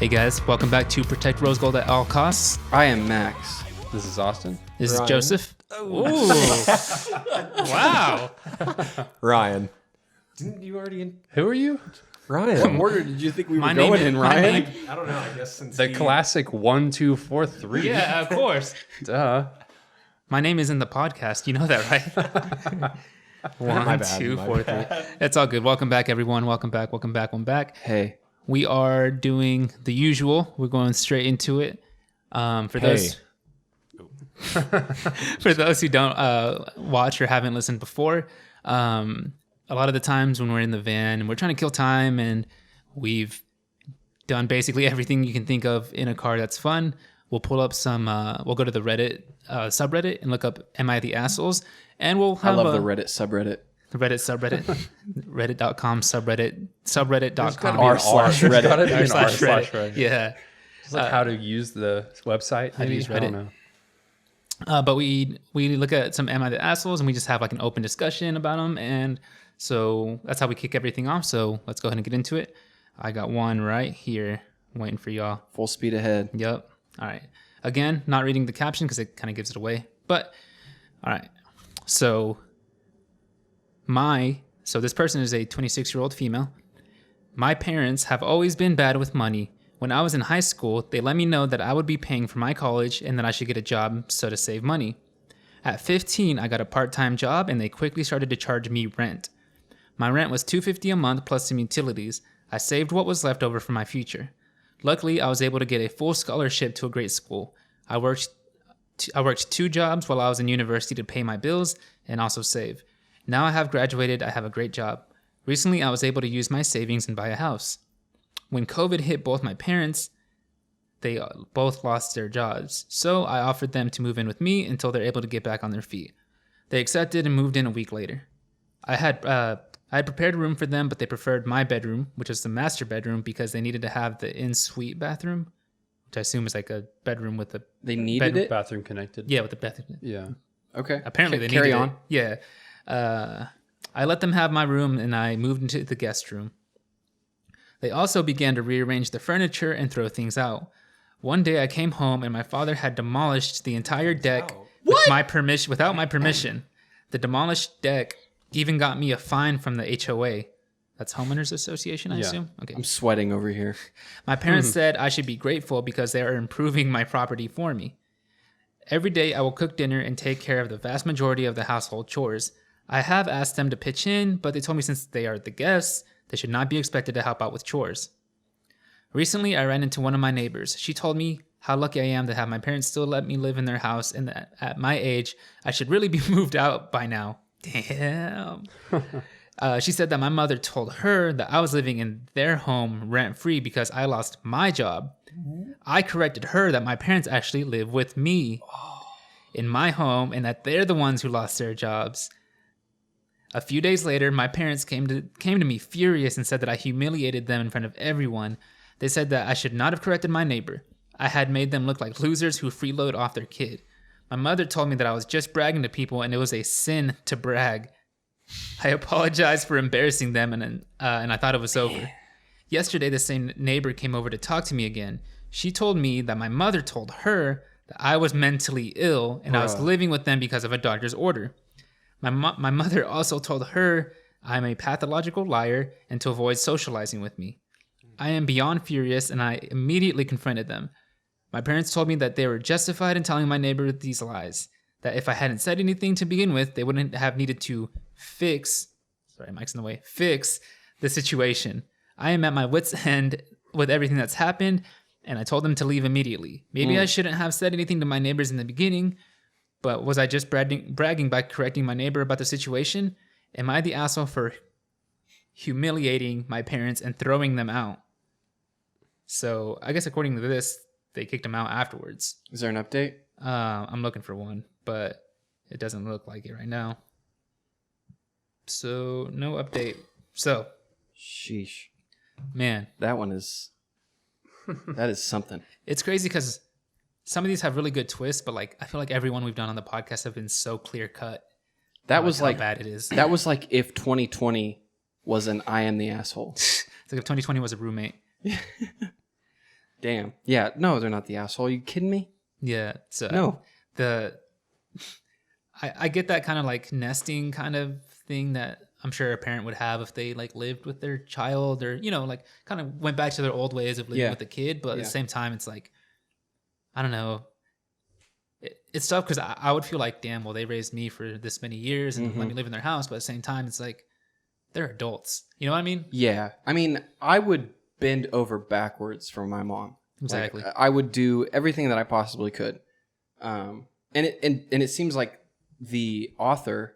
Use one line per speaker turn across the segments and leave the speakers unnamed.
Hey guys, welcome back to Protect Rose Gold at All Costs.
I am Max.
This is Austin.
This is Joseph. Ooh. Wow.
Ryan.
Didn't you already...
Who are you?
Ryan.
What order did you think we were
My
going
name-
in,
my
Ryan?
name-
I don't know, I guess since
The classic 1, 2, 4, 3.
Yeah, of course.
Duh.
My name is in the podcast. You know that, right?
My
1,
bad,
2,
my
4, 3. It's all good. Welcome back, everyone. Welcome back.
Hey.
We are doing the usual. We're going straight into it. For those who don't watch or haven't listened before, a lot of the times when we're in the van and we're trying to kill time and we've done basically everything you can think of in a car that's fun, we'll pull up some, we'll go to the Reddit subreddit and look up Am I the Assholes? And we'll have
I love the Reddit subreddit.
the Reddit subreddit, reddit.com subreddit.com
r/Reddit.
There's gotta be an
r/Reddit. Yeah.
It's like how to use the website.
How to use
I don't
Reddit.
know.
But we look at some Am I the Assholes and we just have like an open discussion about them. And so that's how we kick everything off. So let's go ahead and get into it. I got one right here waiting for y'all.
Full speed ahead.
Yep. All right. Again, not reading the caption because it kind of gives it away. But all right. So this person is a 26-year-old female. My parents have always been bad with money. When I was in high school, they let me know that I would be paying for my college and that I should get a job so to save money. At 15, I got a part-time job and they quickly started to charge me rent. My rent was $250 a month plus some utilities. I saved what was left over for my future. Luckily, I was able to get a full scholarship to a great school. I worked 2 jobs while I was in university to pay my bills and also save. Now I have graduated, I have a great job. Recently, I was able to use my savings and buy a house. When COVID hit both my parents, they both lost their jobs. So I offered them to move in with me until they're able to get back on their feet. They accepted and moved in a week later. I had prepared a room for them, but they preferred my bedroom, which is the master bedroom, because they needed to have the in-suite bathroom, which I assume is like a bedroom with a...
They needed it?
Bathroom connected.
Yeah, with the bathroom.
Yeah.
Okay.
Apparently they
Carry
needed
on.
it. Yeah. I let them have my room and I moved into the guest room. They also began to rearrange the furniture and throw things out. One day I came home and my father had demolished the entire deck without my permission. The demolished deck even got me a fine from the HOA. That's Homeowners Association, I assume? Okay.
I'm sweating over here.
My parents said I should be grateful because they are improving my property for me. Every day I will cook dinner and take care of the vast majority of the household chores. I have asked them to pitch in, but they told me since they are the guests, they should not be expected to help out with chores. Recently, I ran into one of my neighbors. She told me how lucky I am to have my parents still let me live in their house and that at my age, I should really be moved out by now. Damn. She said that my mother told her that I was living in their home rent-free because I lost my job. I corrected her that my parents actually live with me in my home and that they're the ones who lost their jobs. A few days later, my parents came to me furious and said that I humiliated them in front of everyone. They said that I should not have corrected my neighbor. I had made them look like losers who freeload off their kid. My mother told me that I was just bragging to people and it was a sin to brag. I apologized for embarrassing them and I thought it was over. Yesterday, the same neighbor came over to talk to me again. She told me that my mother told her that I was mentally ill and I was living with them because of a doctor's order. My mother also told her I'm a pathological liar and to avoid socializing with me. I am beyond furious and I immediately confronted them. My parents told me that they were justified in telling my neighbor these lies, that if I hadn't said anything to begin with, they wouldn't have needed to fix the situation. I am at my wit's end with everything that's happened and I told them to leave immediately. Maybe I shouldn't have said anything to my neighbors in the beginning, but was I just bragging by correcting my neighbor about the situation? Am I the asshole for humiliating my parents and throwing them out? So I guess according to this, they kicked him out afterwards.
Is there an update?
I'm looking for one, but it doesn't look like it right now. So no update. So,
Sheesh.
man,
That is something.
it's crazy because some of these have really good twists, but like I feel like everyone we've done on the podcast have been so clear cut.
That was
how
like
bad it is.
That was like if 2020 was an I am the asshole.
It's like if 2020 was a roommate.
Damn. Yeah. No, they're not the asshole. You kidding me?
Yeah. So
No.
I get that kind of like nesting kind of thing that I'm sure a parent would have if they like lived with their child or, like kind of went back to their old ways of living with a kid. But at the same time, it's like, I don't know. It's tough because I would feel like, damn, well, they raised me for this many years and let me live in their house. But at the same time, it's like, they're adults. You know what I mean?
Yeah. I mean, I would bend over backwards for my mom.
Exactly.
Like, I would do everything that I possibly could. And it seems like the author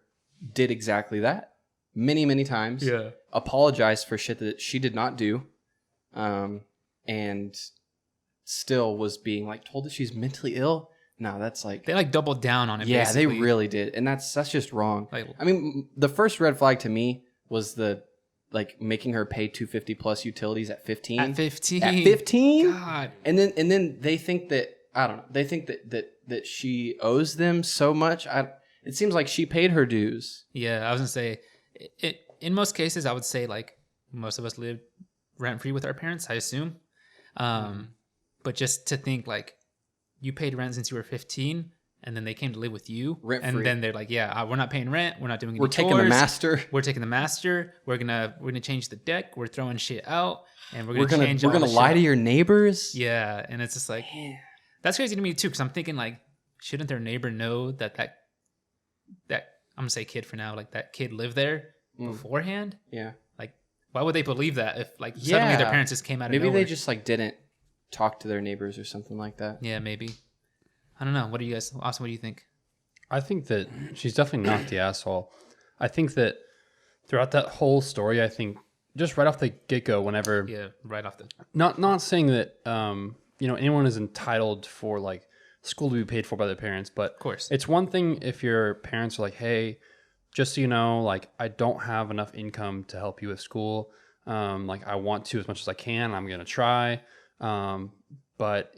did exactly that many, many times.
Yeah.
Apologized for shit that she did not do. And still was being like told that she's mentally ill. No, that's like
They like doubled down on it.
yeah,
basically.
they really did, and that's just wrong.
Like-
I mean, the first red flag to me was the like making her pay $250 plus utilities at 15.
At 15.
At 15,
God.
and then they think that I don't know. They think that she owes them so much. It seems like she paid her dues.
Yeah, I was gonna say, in most cases, I would say like most of us live rent free with our parents. I assume, but just to think like you paid rent since you were 15, and then they came to live with you,
Rent
and
free.
then they're like, yeah, we're not paying rent, we're not doing any
We're taking the
chores.
master.
We're taking the master. We're gonna change the deck. We're throwing shit out, and we're
We're
gonna
gonna
change.
we're
all
gonna
the
lie
shit
to
up.
your neighbors.
Yeah, and it's just like that's crazy to me too, because I'm thinking like, shouldn't their neighbor know that I'm gonna say kid for now, like that kid lived there beforehand?
Yeah.
Like, why would they believe that if like suddenly their
Yeah.
parents just came out of
Maybe
nowhere?
they just like didn't talk to their neighbors or something like that.
Yeah, maybe. I don't know. What do you guys? Austin, what do you think?
I think that she's definitely not the asshole. I think that throughout that whole story, I think just right off the get-go, whenever
Yeah, right off the.
not saying that anyone is entitled for like school to be paid for by their parents, but
Of course.
it's one thing if your parents are like, hey, just so you know, like I don't have enough income to help you with school. Like I want to as much as I can. I'm gonna try. But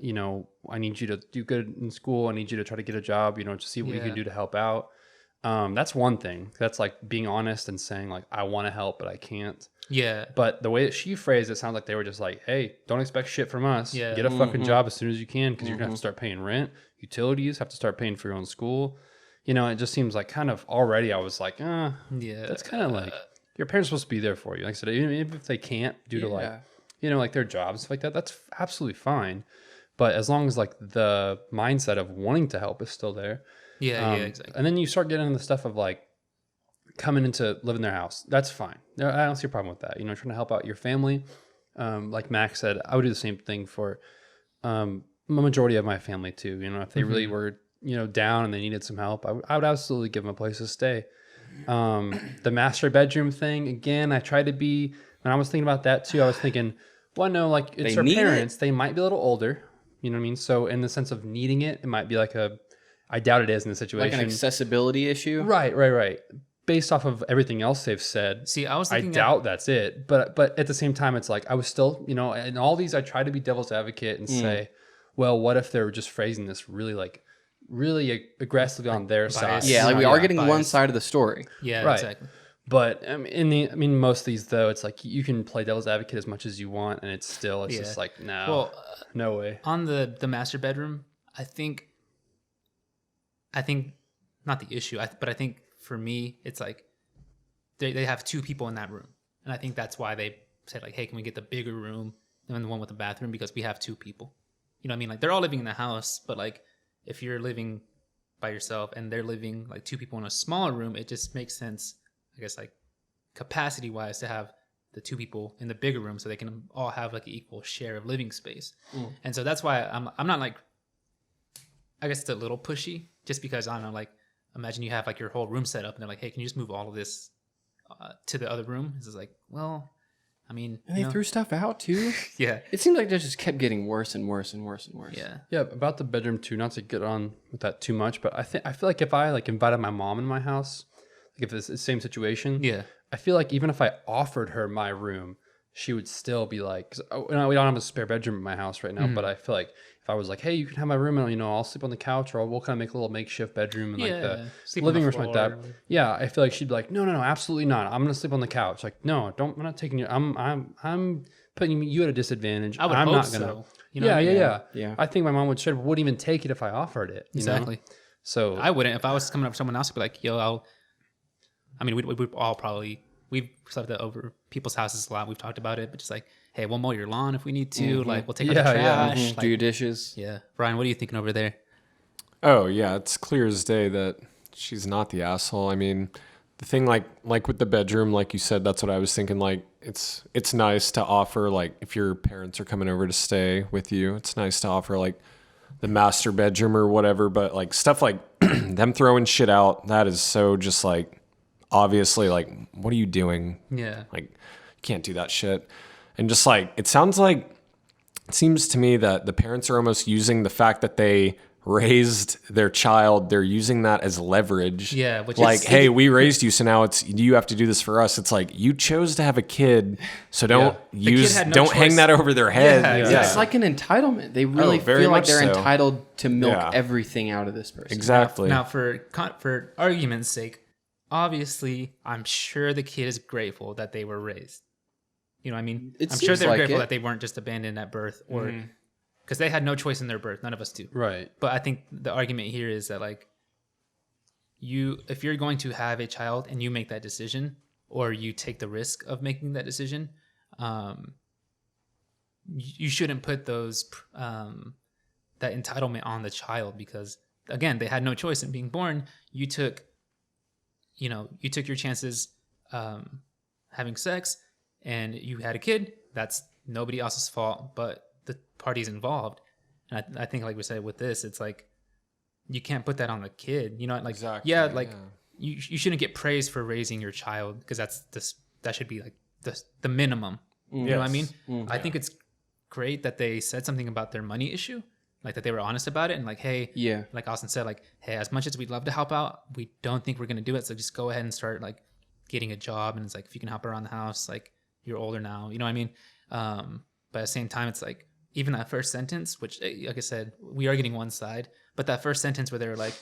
I need you to do good in school. I need you to try to get a job, to see what you can do to help out. That's one thing. That's like being honest and saying like, I want to help, but I can't.
Yeah.
But the way that she phrased it sounds like they were just like, hey, don't expect shit from us.
Yeah.
Get a fucking job as soon as you can, because you're going to have to start paying rent, utilities, have to start paying for your own school. It just seems like kind of already I was like,
Yeah.
that's kind of like your parents are supposed to be there for you. Like I said, even if they can't due to like, like their jobs, stuff like that, that's absolutely fine. But as long as like the mindset of wanting to help is still there.
Yeah, exactly.
And then you start getting into the stuff of like coming into live in their house. That's fine. I don't see a problem with that. Trying to help out your family. Like Max said, I would do the same thing for a majority of my family too. If they really were, down and they needed some help, I would absolutely give them a place to stay. The master bedroom thing, again, I tried to be, when I was thinking about that too, I was thinking, well, no, like it's
They
their
need
parents. They might be a little older. You know what I mean? So in the sense of needing it, it might be like I doubt it is in the situation.
Like an accessibility issue.
Right. Based off of everything else they've said,
See, I was
I
thinking
doubt that's it. But at the same time, it's like I was still, in all these, I try to be devil's advocate and say, well, what if they're just phrasing this really aggressively on their side?
biased.
Yeah, like we are getting one
biased.
side of the story.
Yeah,
Right.
exactly.
But most of these though, it's like you can play devil's advocate as much as you want, and it's just like no,
Well,
no way.
on the master bedroom, I think not the issue, but I think for me, it's like they have two people in that room, and I think that's why they said like, hey, can we get the bigger room than the one with the bathroom, because we have two people. You know what I mean? Like they're all living in the house, but like if you're living by yourself and they're living like two people in a smaller room, it just makes sense, I guess, like capacity wise, to have the two people in the bigger room so they can all have like an equal share of living space. And so that's why I'm not like, I guess it's a little pushy, just because I don't know, like imagine you have like your whole room set up and they're like, hey, can you just move all of this to the other room? It's just like, well, I mean,
And they threw stuff out too.
yeah,
It seemed like they just kept getting worse and worse and worse and worse.
yeah,
Yeah, about the bedroom too. Not to get on with that too much, but I feel like if I like invited my mom in my house, like if it's the same situation,
yeah,
I feel like even if I offered her my room, she would still be like, 'cause, we don't have a spare bedroom in my house right now, but I feel like if I was like, hey, you can have my room and I'll sleep on the couch, or we'll kind of make a little makeshift bedroom and like the
sleep on the
living room like that.
floor.
Yeah, I feel like she'd be like, no, absolutely not. I'm gonna sleep on the couch. Like, no, I'm not taking you. I'm putting you at a disadvantage.
I would
I'm
hope
not gonna.
so. You know what I
Yeah,
mean?
Yeah.
I think my mom wouldn't even take it if I offered it. you know?
Exactly.
So
I wouldn't. If I was coming up with someone else, I'd be like, yo, I mean, we'd all probably, we've slept over people's houses a lot. We've talked about it, but just like, hey, we'll mow your lawn if we need to. Like, we'll take out the trash. Like,
Do your dishes.
yeah. Brian, what are you thinking over there?
Oh yeah, it's clear as day that she's not the asshole. I mean, the thing like with the bedroom, like you said, that's what I was thinking. Like it's nice to offer, like if your parents are coming over to stay with you, it's nice to offer like the master bedroom or whatever. But like stuff like them throwing shit out, that is so just like obviously like, what are you doing?
Yeah.
Like you can't do that shit. And just like it seems to me that the parents are almost using the fact that they raised their child, they're using that as leverage.
Yeah, which
like,
is,
hey, we raised you, so now you have to do this for us. It's like you chose to have a kid, so don't
had
hang
choice.
that over their head.
Yeah, exactly.
It's like an entitlement. They really
very
feel like
much
they're
so.
entitled to milk
Yeah.
everything out of this person.
Exactly.
Now, for argument's sake, obviously, I'm sure the kid is grateful that they were raised. You know what I mean?
It
I'm sure
seems
they're
like
grateful
it.
that they weren't just abandoned at birth, or because they had no choice in their birth. None of us do.
right.
But I think the argument here is that like if you're going to have a child and you make that decision, or you take the risk of making that decision, you shouldn't put that entitlement on the child, because again, they had no choice in being born. You took your chances having sex, and you had a kid. That's nobody else's fault but the parties involved. And I think, like we said with this, it's like you can't put that on the kid. You know, like
Exactly,
you shouldn't get praised for raising your child, because that should be like the minimum. You know what I mean? I think it's great that they said something about their money issue, like that they were honest about it, and like, hey, like Austin said, like, hey, as much as we'd love to help out, we don't think we're gonna do it. So just go ahead and start like getting a job, and it's like if you can help around the house, like you're older now, you know what I mean? But at the same time, it's like even that first sentence, which, like I said, we are getting one side, but that first sentence where they were like,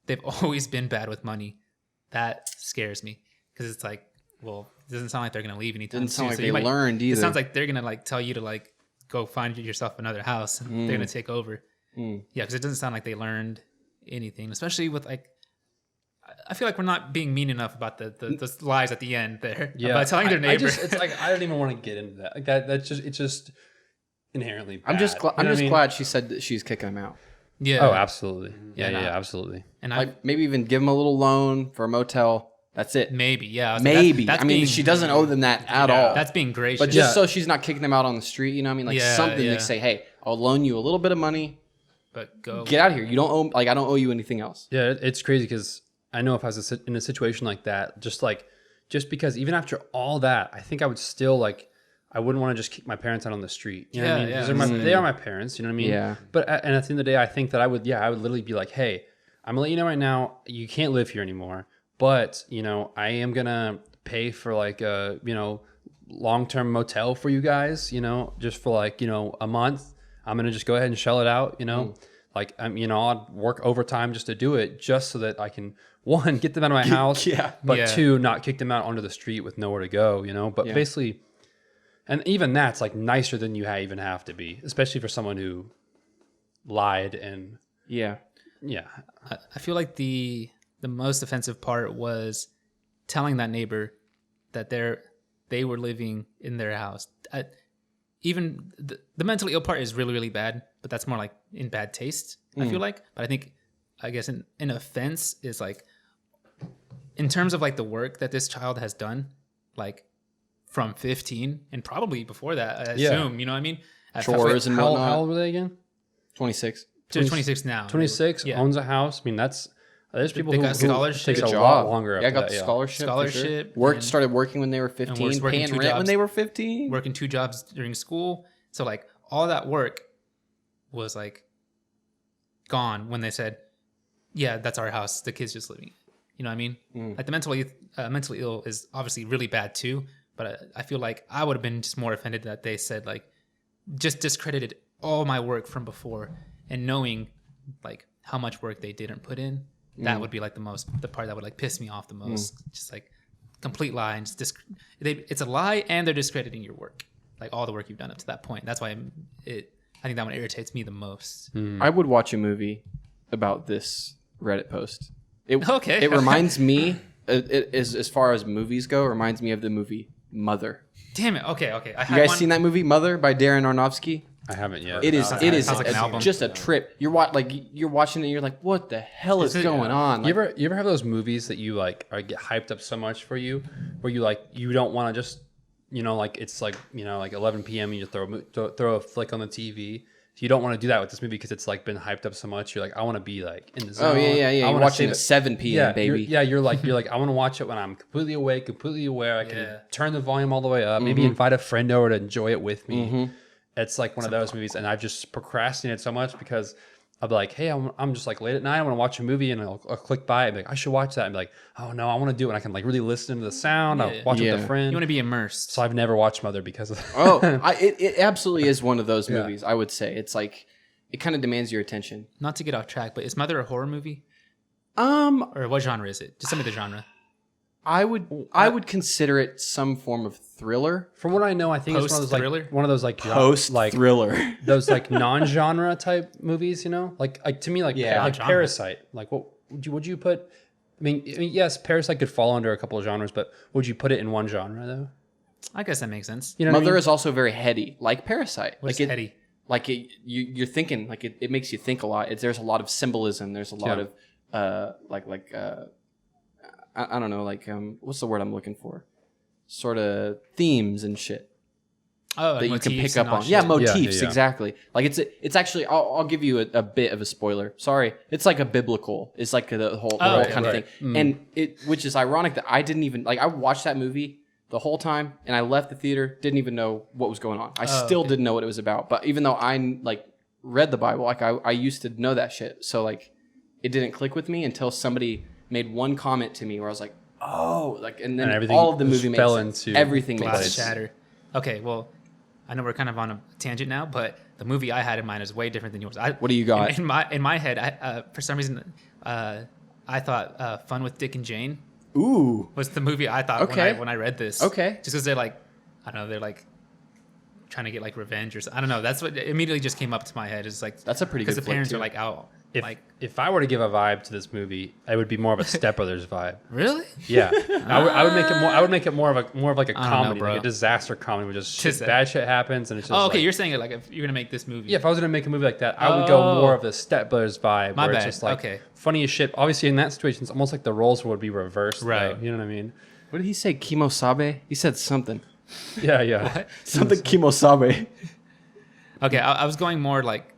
they've always been bad with money, that scares me, because it's like, well, it doesn't sound like they're gonna leave anytime
Doesn't sound
soon.
like they learned either.
It sounds like they're gonna like tell you to like go find yourself another house, and they're gonna take over. Yeah, because it doesn't sound like they learned anything, especially with like, I feel like we're not being mean enough about the lies at the end there.
Yeah,
about telling their neighbor.
it's like I don't even want to get into that. Like it's just inherently bad.
I'm just
You know what I mean?
glad she said that she's kicking him out.
Yeah.
Oh, absolutely. Yeah,
Yeah, no.
absolutely.
And
Like maybe even give him a little loan for a motel. That's it.
maybe, yeah. I was like,
Maybe.
that's
I mean,
being,
she doesn't owe them that at all.
That's being gracious.
But just so she's not kicking them out on the street, you know what I mean? Like
Yeah,
something
yeah.
to say, hey, I'll loan you a little bit of money.
but go.
Get out of here. You don't owe, like, I don't owe you anything else.
Yeah, it's crazy because I know if I was in a situation like that, just because even after all that, I think I would still like, I wouldn't want to just kick my parents out on the street. You know what I mean?
Yeah,
Because they are my parents. You know what I mean?
Yeah.
But and at the end of the day, I think that I would literally be like, hey, I'm gonna let you know right now, you can't live here anymore. But I am gonna pay for like a long-term motel for you guys. Just for like a month. I'm gonna just go ahead and shell it out. Like I'll work overtime just to do it, just so that I can, one, get them out of my house, but
Yeah.
two, not kick them out onto the street with nowhere to go. But basically, and even that's like nicer than you even have to be, especially for someone who lied and
Yeah.
I feel like the most offensive part was telling that neighbor that they were living in their house. Even the mentally ill part is really, really bad, but that's more like in bad taste, I feel like. But I guess an offense is like, in terms of like the work that this child has done, like from 15 and probably before that, I assume, you know what I mean?
Chores and
how
whatnot.
old were they again?
26.
To 26 now.
26,
Yeah.
owns a house. I mean, there's people
They
who
got scholarship.
takes
Good
a
job.
lot longer.
Yeah,
after
got
that,
the scholarship. for sure.
Scholarship.
Started working when they were 15,
working
paying
2
rent when
jobs.
they were 15.
Working 2 jobs during school. So like all that work was like gone when they said, yeah, that's our house. The kid's just living. You know what I mean? Like the mentally ill is obviously really bad too. But I feel like I would have been just more offended that they said like, just discredited all my work from before, and knowing like how much work they didn't put in. That would be like the part that would like piss me off the most. Just like complete lie, and it's a lie, and they're discrediting your work. like all the work you've done up to that point. That's why I think that one irritates me the most.
I would watch a movie about this Reddit post.
Okay.
It reminds me, as far as movies go, it reminds me of the movie Mother.
Damn it. Okay. I
You
had
guys
one.
seen that movie Mother by Darren Aronofsky?
I haven't yet.
It is
Sounds like an
a-
album.
just a trip. You're watching it. And you're like, what the hell is
it-
going on?
You
Like,
ever have those movies that you like or get hyped up so much for you, where you like you don't want to just like it's like like 11 p.m. and you throw a flick on the TV. You don't want to do that with this movie because it's like been hyped up so much. You're like, I want to be like in the zone.
yeah.
I
You're
wanna
watching
save
at 7 p.m. baby.
You're like I want to watch it when I'm completely awake, completely aware. I can
Yeah.
turn the volume all the way up. Maybe invite a friend over to enjoy it with me. It's like one of those movies, and I've just procrastinated so much because I'll be like, hey, I'm just like late at night. I want to watch a movie, and I'll click by and be like, I should watch that. And be like, oh no, I want to do it. And I can like really listen to the sound. I'll watch it with a
Yeah.
friend.
You want to be immersed.
So I've never watched Mother because of that.
Oh, it absolutely is one of those movies. I would say it's like it kind of demands your attention.
Not to get off track, but is Mother a horror movie?
Um,
Or what genre is it? Just tell me the genre.
I would consider it some form of thriller,
From what I know, I think it's
Post-thriller?
one of those like
post
like
thriller.
those like non-genre type movies, like to me like
Yeah.
like
Genre.
Parasite. Like what would you put? I mean, yes, Parasite could fall under a couple of genres, but would you put it in one genre though?
I guess that makes sense.
You know, what I
Mother
mean?
is also very heady, like Parasite.
What's
like it,
heady?
like you're thinking, like it makes you think a lot. There's a lot of symbolism. There's a lot of I don't know, like what's the word I'm looking for? Sort of themes and shit
Oh, like
that you can
motifs
pick up
and all
on. Yeah,
shit.
motifs,
yeah.
exactly. Like it's actually I'll give you a bit of a spoiler. Sorry, it's like a biblical. It's like the whole
okay,
kind of
right.
thing, and which is ironic that I didn't even like. I watched that movie the whole time, and I left the theater, didn't even know what was going on. I still didn't know what it was about. But even though I like read the Bible, like I used to know that shit, so like it didn't click with me until somebody made one comment to me where I was like, oh, like, and then
And everything
all of the
just
movie
fell
makes sense.
into
Everything makes
Glass
sense.
shatter. Okay, well, I know we're kind of on a tangent now, but the movie I had in mind is way different than yours.
What do you got?
In my head? For some reason, I thought Fun with Dick and Jane
Ooh,
was the movie I thought
Okay.
when I read this.
Okay.
Just because they're like, I don't know, they're like trying to get like revenge or something. I don't know. That's what immediately just came up to my head. Is like
That's a pretty
because
good
the
flick,
parents
too.
are like out.
If I were to give a vibe to this movie, it would be more of a Step Brothers vibe.
Really?
Yeah, I would make it more. I would make it more of like a
I don't know,
comedy,
bro.
like a disaster comedy, where just
Just
bad shit happens and it's just.
Oh, okay.
like-
You're saying it like if you're gonna make this movie.
Yeah, if I was gonna make a movie like that, I would go
Oh.
more of the Step Brothers vibe,
My
where
bad.
it's just like
Okay.
funny as shit. Obviously, in that situation, it's almost like the roles would be reversed,
Right.
though, you know what I mean?
what did he say? Kimosabe? He said something.
Yeah, yeah.
Something kimosabe.
Okay, I was going more like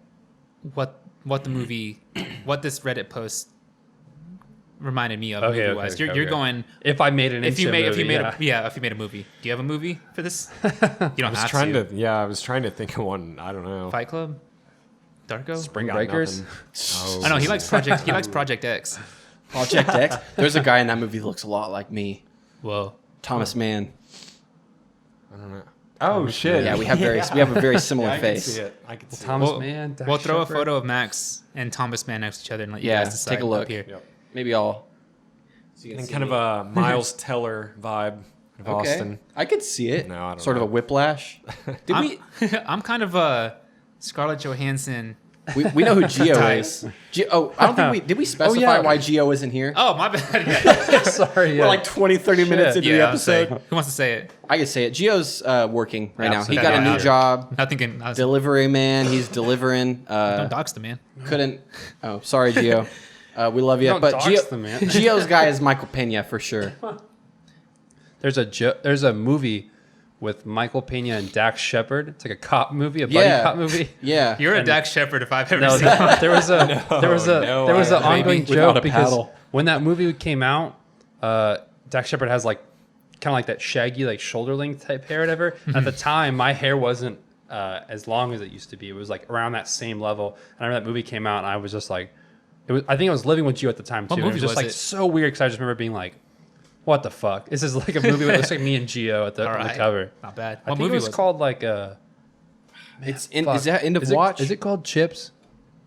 what the movie, what this Reddit post reminded me of
Okay,
movie wise.
okay,
You're
okay.
going
If I made it
if
into
you
a
made
movie,
if you made
yeah.
if you made a movie. Do you have a movie for this? You don't
I was
have
trying
to.
I was trying to think of one. I don't know.
Fight Club, Darko.
Spring
Got
Breakers.
nothing.
I know he likes Project. He likes Project X.
Project X. There's a guy in that movie that looks a lot like me.
Whoa.
Thomas Mann.
I don't know. Oh shit!
Yeah, we have a very similar
I can
face.
see it. I can see
Thomas
We'll,
Mann. Dax
we'll throw a
Shepard.
photo of Max and Thomas Mann next to each other and let you
Yeah,
guys decide.
take a look.
Up here.
it. Yep.
Maybe I'll.
And kind of a Miles Teller vibe of Austin.
I could see it.
No, I don't
sort
know.
of a whiplash. Did
I'm,
we?
I'm kind of a Scarlett Johansson.
We know who Gio
Type.
is. I don't think we specify
yeah.
why Gio isn't here.
Oh, my bad. Yeah.
Sorry, yeah.
We're like 20, 30 minutes into the
Yeah, I'll say.
episode.
Who wants to say it?
I can say it. Gio's working right now. He
Absolutely.
got a new
Yeah.
job.
Not thinking.
Delivery man. He's delivering.
Don't dox the man.
Couldn't. Oh, sorry, Gio. We love you.
Don't
But
dox the man.
Gio's guy is Michael Pena for sure.
There's a movie with Michael Pena and Dax Shepard. It's like a cop movie, a buddy cop movie.
Yeah.
You're a Dax Shepard if I've ever
No,
seen one.
there was an ongoing
Without
joke
a
because
paddle.
when that movie came out, Dax Shepard has like kind of like that shaggy like shoulder length type hair, or whatever. At the time, my hair wasn't as long as it used to be. It was like around that same level. And I remember that movie came out, and I was just like, I think I was living with you at the time too.
What
and it
movie
was just
was
like
it?
so weird because I just remember being like, "What the fuck? This is like a movie that looks like me and Gio at the,
All
on the
right.
cover."
Not bad.
I
What
think
movie
it was called like
Is that
fuck.
end of
Is it-
watch?
Is it called Chips?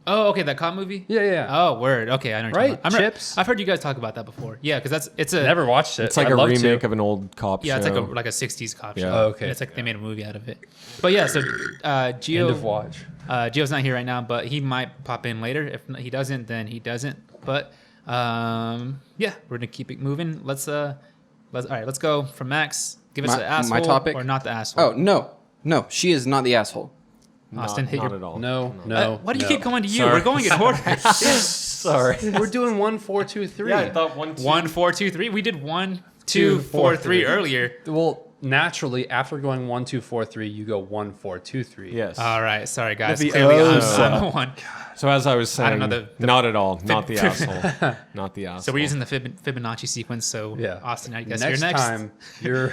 Oh, okay, that cop movie.
Yeah.
Oh, word. Okay, I know. What you're
Right?
talking about.
Chips?
I've heard you guys talk about that before. Yeah, because it's a
Never watched it.
It's like
I'd
a
love
remake
to.
of an old cop
yeah,
show.
it's like a 60s cop
Yeah.
show.
Oh, okay.
And it's like they made a movie out of it. But yeah, so Gio.
End of watch.
Gio's not here right now, but he might pop in later. If he doesn't, then he doesn't. But yeah, we're gonna keep it moving. Let's go from Max. Give us
My-
the asshole
my topic?
or not the asshole.
Oh no, she is not the asshole.
Austin, hit
not
your.
at all.
No.
Why do you
no.
keep going to you?
Sorry.
We're going in order.
Sorry.
We're doing 1, 4, 2, 3.
Yeah, I thought 1, 2.
1, 4, 2, 3. We did 1, 2, 4, 3 earlier.
Well, naturally, after going 1, 2, 4, 3, you go 1, 4, 2, 3.
Yes.
All right, sorry guys.
The
Clearly, I'm
Osa.
the one.
So as I was
I
saying,
don't know the
not at all. Not the asshole. Not the asshole.
So we're using the Fibonacci sequence. So
Yeah.
Austin, I guess
Next
you're next.
time, you're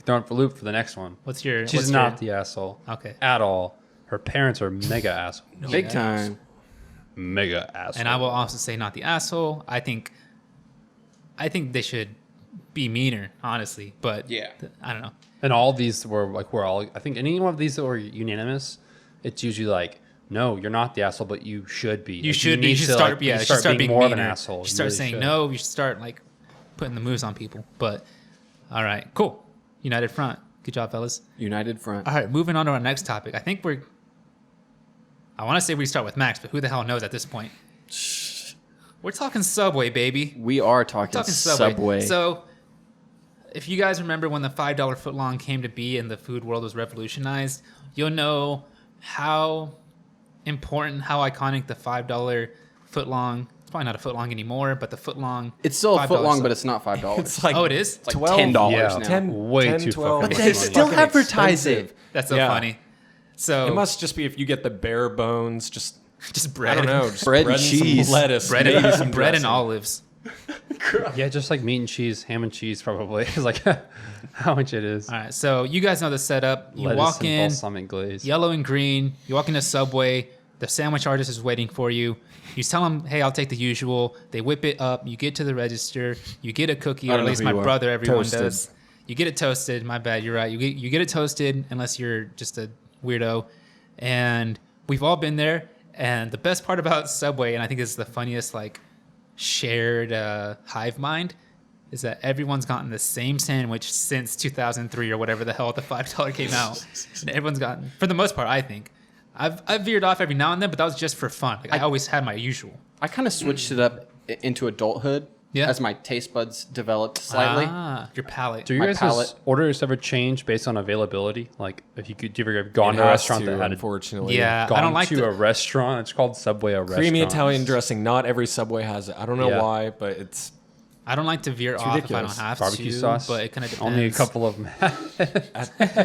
thrown for loop for the next one.
What's your?
She's
what's
not
your,
the asshole.
Okay.
At all. Her parents are mega asshole.
Big time.
Mega asshole.
And I will also say not the asshole. I think they should be meaner, honestly. But
Yeah.
I don't know.
And all these we're all, I think any one of these that were unanimous, it's usually like, no, you're not the asshole, but you should be.
You
Like,
should
need
start.
to, like,
Yeah,
you
you should start being
more
meaner.
of an asshole.
You
You
start
really
saying
should.
no. You should start like putting the moves on people. But all right, cool. United front. Good job, fellas.
United front.
All right, moving on to our next topic. I want to say we start with Max, but who the hell knows at this point? We're talking Subway, baby.
We are talking,
Talking
Subway.
So, if you guys remember when the $5 footlong came to be and the food world was revolutionized, you'll know how important, how iconic the $5 footlong. It's probably not a footlong anymore, but the footlong.
It's still a
$5
foot long,
sub-
but it's not $5.
It's like
Oh, it is.
It's like
12
$10
Yeah.
now.
10,
Way
10,
too
12.
fucking
But they
much money.
still
Fucking
advertise it.
expensive.
That's so
Yeah.
funny. So
It must just be if you get the bare bones, just
just
I
bread,
don't know, just
Bread and
and some
cheese.
lettuce,
bread,
maybe
and,
some
bread and
dressing.
olives.
Yeah, just like meat and cheese, ham and cheese, probably. It's like how much it is.
All right, so you guys know the setup. You
Lettuce
walk
and
in,
balsamic glaze.
yellow and green. You walk into Subway. The sandwich artist is waiting for you. You tell them, "Hey, I'll take the usual." They whip it up. You get to the register. You get a cookie,
I
or
don't
at
know
least
who
my
you are.
brother, everyone
Toasted.
does. You get it toasted. My bad. You're right. You get it toasted, unless you're just a weirdo. And we've all been there. And the best part about Subway, and I think this is the funniest, like shared hive mind, is that everyone's gotten the same sandwich since 2003 or whatever the hell the $5 came out. And everyone's gotten, for the most part, I think. I've veered off every now and then, but that was just for fun. Like I always had my usual.
I kind of switched it up into adulthood
Yeah.
as my taste buds developed slightly.
Your palate.
Do you
My
guys'
palate.
orders ever change based on availability? Like, if you could, do you ever have gone
It
to a
has
restaurant
to,
that had
unfortunately.
Yeah, I
gone
don't like
to a restaurant? It's called Subway, a restaurant.
Creamy Italian dressing. Not every Subway has it. I don't know
Yeah.
why, but it's
I don't like to veer off if I
ridiculous.
don't have
Barbecue
to,
sauce.
but it kind of depends.
Only a couple of them.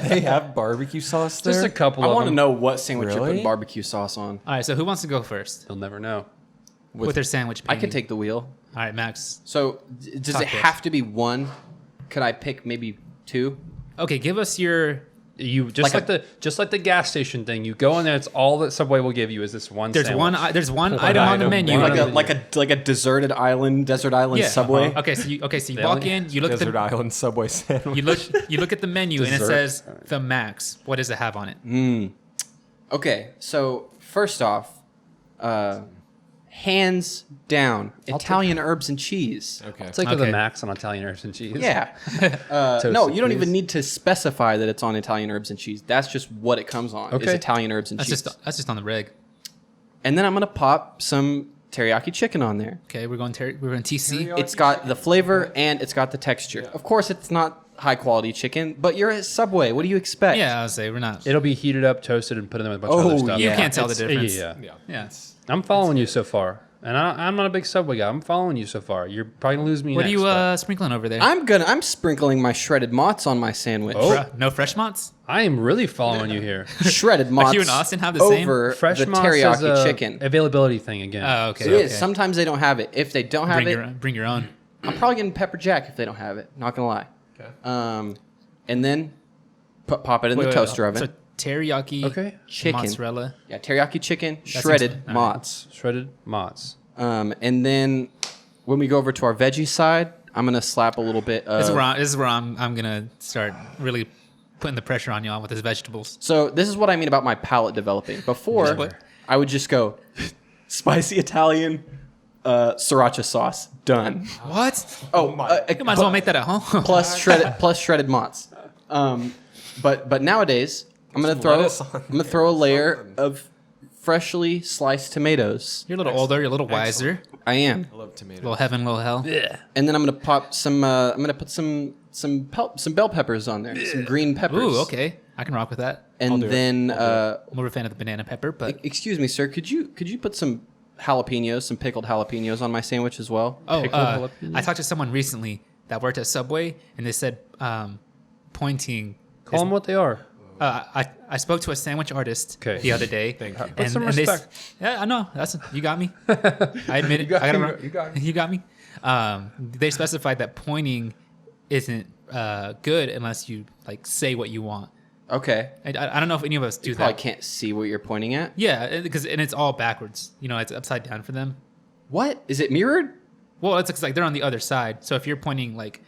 they have barbecue sauce there.
Just a couple
I
of
want to
them.
know what sandwich you're
Really?
putting barbecue sauce on.
All right, so who wants to go first
You'll never know.
with their sandwich?
I can
painting?
take the wheel.
All right, Max.
So does
Talk
it
to us.
have to be one? Could I pick maybe two?
Okay, give us your.
You just
Like
like the gas station thing. You go in there. It's all that Subway will give you is this one.
There's
sandwich.
there's one
One
item on the
item,
menu.
one
Like
item.
a deserted island, desert island
Yeah.
Subway.
Okay, so you
They
walk
only-
in, you look at
Desert
the
Island Subway sandwich.
you look at the menu and it
Dessert.
says the Max. What does it have on it?
Okay, so first off, hands down, Italian herbs and cheese.
Okay.
It's like
Okay.
the Max on Italian herbs and cheese.
Yeah. No,
Toasted,
you don't even
please.
need to specify that it's on Italian herbs and cheese. That's just what it comes on. Is
Okay.
Italian herbs and
That's
cheese.
just on the reg.
And then I'm gonna pop some teriyaki chicken on there.
Okay, we're going TC.
It's got the flavor and it's got the texture. Of course, it's not high quality chicken, but you're at Subway. What do you expect?
Yeah, I'll say we're not.
It'll be heated up, toasted, and put in there with a bunch of
Oh,
other stuff.
You
yeah.
can't tell the
It's-
difference.
Yeah.
Yeah.
Yeah.
I'm following you so far, and I'm not a big Subway guy. I'm following you so far. You're probably gonna lose me.
What are
next,
you
but
sprinkling over there?
I'm sprinkling my shredded mozz on my sandwich.
Oh.
No fresh mozz?
I am really following you here.
Shredded mozz.
you and Austin have the same?
over
Fresh
the
mozz
teriyaki
is a
chicken.
availability thing again.
Oh, okay.
It is.
okay.
Sometimes they don't have it. If they don't have
Bring your own.
I'm probably getting pepper jack if they don't have it. Not gonna lie.
Okay.
And then pop it in
Wait,
the
wait,
toaster
So
oven.
teriyaki,
Okay.
Chicken.
mozzarella.
Yeah, teriyaki chicken, shredded
all right.
mozz.
Shredded mozz.
And then when we go over to our veggie side, I'm gonna slap a little bit of.
This is where I'm gonna start really putting the pressure on y'all with his vegetables.
So this is what I mean about my palate developing. Before,
What?
I would just go spicy Italian, sriracha sauce. Done.
What?
Oh,
You might as well make that at home.
plus shredded mozz. But nowadays I'm gonna throw a layer of freshly sliced tomatoes.
You're a little older. You're a little wiser.
I am.
I love tomatoes.
Little heaven, little hell.
And then I'm gonna pop some. I'm gonna put some bell peppers on there. Some green peppers.
Ooh, okay. I can rock with that.
And then,
I'm more of a fan of the banana pepper, but
excuse me, sir. Could you put some jalapenos, some pickled jalapenos on my sandwich as well?
I talked to someone recently that worked at Subway, and they said pointing.
Call them what they are.
I spoke to a sandwich artist the other day.
Thank you.
Put some respect.
Yeah, I know. You got me. I admit it. You got me. They specified that pointing isn't good unless you like say what you want.
Okay.
I don't know if any of us do
You
that.
probably can't see what you're pointing at.
Yeah, because it's all backwards. It's upside down for them.
What? Is it mirrored?
Well, it's like they're on the other side. So if you're pointing like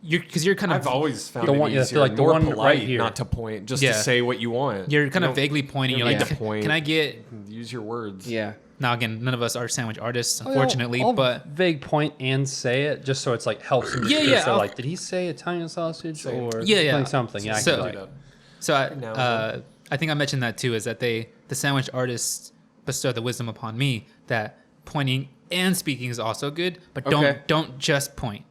you're kind of
I've always found
The
it
one- yeah,
easier,
like the
more
one right
polite
here.
not to point, just
Yeah.
to say what you want.
you're kind
You
of
don't-
vaguely pointing.
you
You're
don't
like,
need to point.
can I get?
Use your words.
Yeah.
Now again, none of us are sandwich artists,
Oh,
unfortunately.
I'll
but
vague point and say it just so it's like helps them.
Yeah.
So like, did he say Italian sausage or
Yeah.
something? Yeah, I
So-
can do that.
So
now
I think I mentioned that too. Is that the sandwich artists bestow the wisdom upon me that pointing and speaking is also good, but
Okay.
don't just point.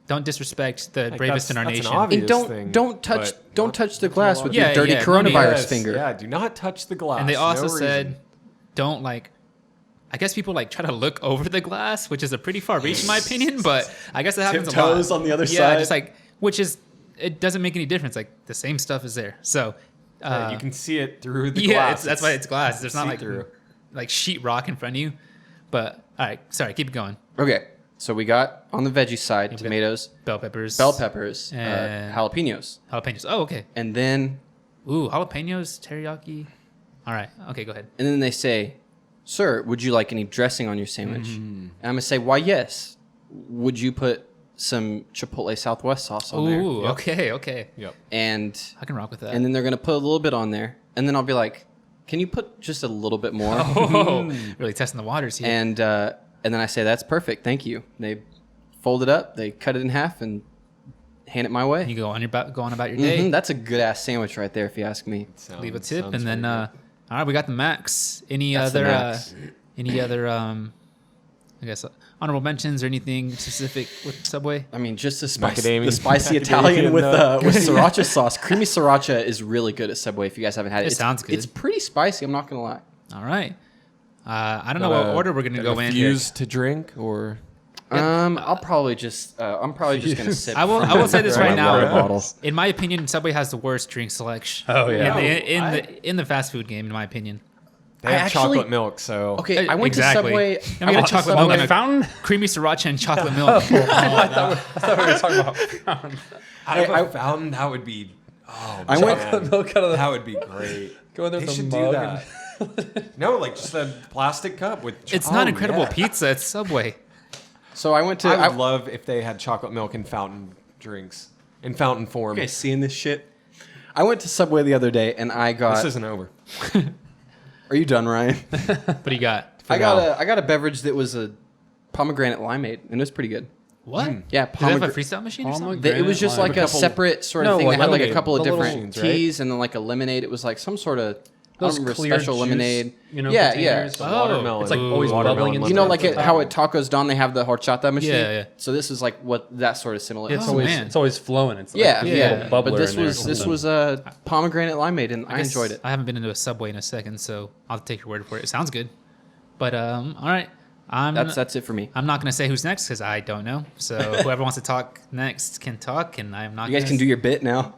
Don't disrespect the
Like,
bravest in our
that's an
nation.
obvious
And
thing,
don't touch
but
the glass with
Yeah,
your dirty
yeah,
coronavirus
Yes,
finger.
Yeah, do not touch the glass.
And they also
No
said,
reason.
don't like. I guess people like try to look over the glass, which is a pretty far reach in my opinion. But I guess that happens a lot.
Tiptoes on the other
Yeah,
side.
just like it doesn't make any difference. Like the same stuff is there. So
Yeah, you can see it through the
yeah,
glass.
that's why it's glass. There's not
see-through.
like sheet rock in front of you. But all right, sorry, keep it going.
Okay. So we got on the veggie side tomatoes,
Bell peppers,
and jalapenos,
jalapenos. Oh, okay.
and then
Jalapenos, teriyaki. All right. Okay, go ahead.
and then they say, "Sir, would you like any dressing on your sandwich?" And I'm gonna say, "Why, yes." Would you put some Chipotle Southwest sauce on there?
Ooh, okay.
Yep.
And
I can rock with that.
and then they're gonna put a little bit on there, and then I'll be like, "Can you put just a little bit more?"
oh, really testing the waters here.
And then I say, "That's perfect, thank you." They fold it up, they cut it in half, and hand it my way.
You go on about your day.
That's a good ass sandwich right there, if you ask me.
Leave a
Sounds
tip, and then
very
all right, we got the max.
That's the max.
Any other I guess honorable mentions or anything specific with Subway?
I mean, just the
Macadamia.
spicy
Macadamia
Italian with
nut.
with siriracha sauce. Creamy sriracha is really good at Subway. If you guys haven't had it,
It sounds good.
It's pretty spicy. I'm not gonna lie.
All right. I don't know what order we're gonna go in.
Refuse to drink or
I'll probably just I'm probably just gonna sip.
I will say this
from
right
my
now.
water bottle.
In my opinion, Subway has the worst drink selection.
Oh, yeah.
In the fast food game, in my opinion.
they have
actually-
chocolate milk. So
Okay, I went
Exactly.
to Subway.
Let me
I
get a
went to
chocolate
Subway-
milk and a
Fountain?
creamy sriracha and chocolate milk.
I thought we were talking about fountain.
out of a fountain, that would be. Oh,
I went-
man.
Milk out of the
That would be great.
Go in there
They
with a
should
mug
do that. No, like just a plastic cup with.
It's not
Oh,
incredible
yeah.
pizza. It's Subway.
So I went to.
I would love if they had chocolate milk in fountain drinks, in fountain form.
You guys seeing this shit? I went to Subway the other day and I got.
This isn't over.
Are you done, Ryan?
What do you got?
I got a beverage that was a pomegranate limeade and it was pretty good.
What?
Yeah,
Do they have a freestyle machine or something?
It was just like a
couple-
separate sort of
No,
thing that
like
had like a
lemonade.
couple of
The little
different
machines, right?
teas and then like a lemonade. It was like some sort of I
Those
don't remember
clear
special
juice,
lemonade.
you know,
yeah,
containers.
yeah.
Watermelon.
It's like always
Watermelon
bubbling.
lemonade.
You know, like
It's
how at Tacos Don they have the horchata machine.
Yeah.
So this is like what that sort of similar.
It's
Oh,
always
man.
it's always flowing. It's like
yeah,
a
yeah.
little bubbler
But this
in there.
was a pomegranate limeade and I
guess
enjoyed it.
I haven't been into a Subway in a second, so I'll take your word for it. It sounds good. But all right.
That's it for me.
I'm not going to say who's next because I don't know. So whoever wants to talk next can talk, and I'm not.
You guys
gonna
can do your bit now.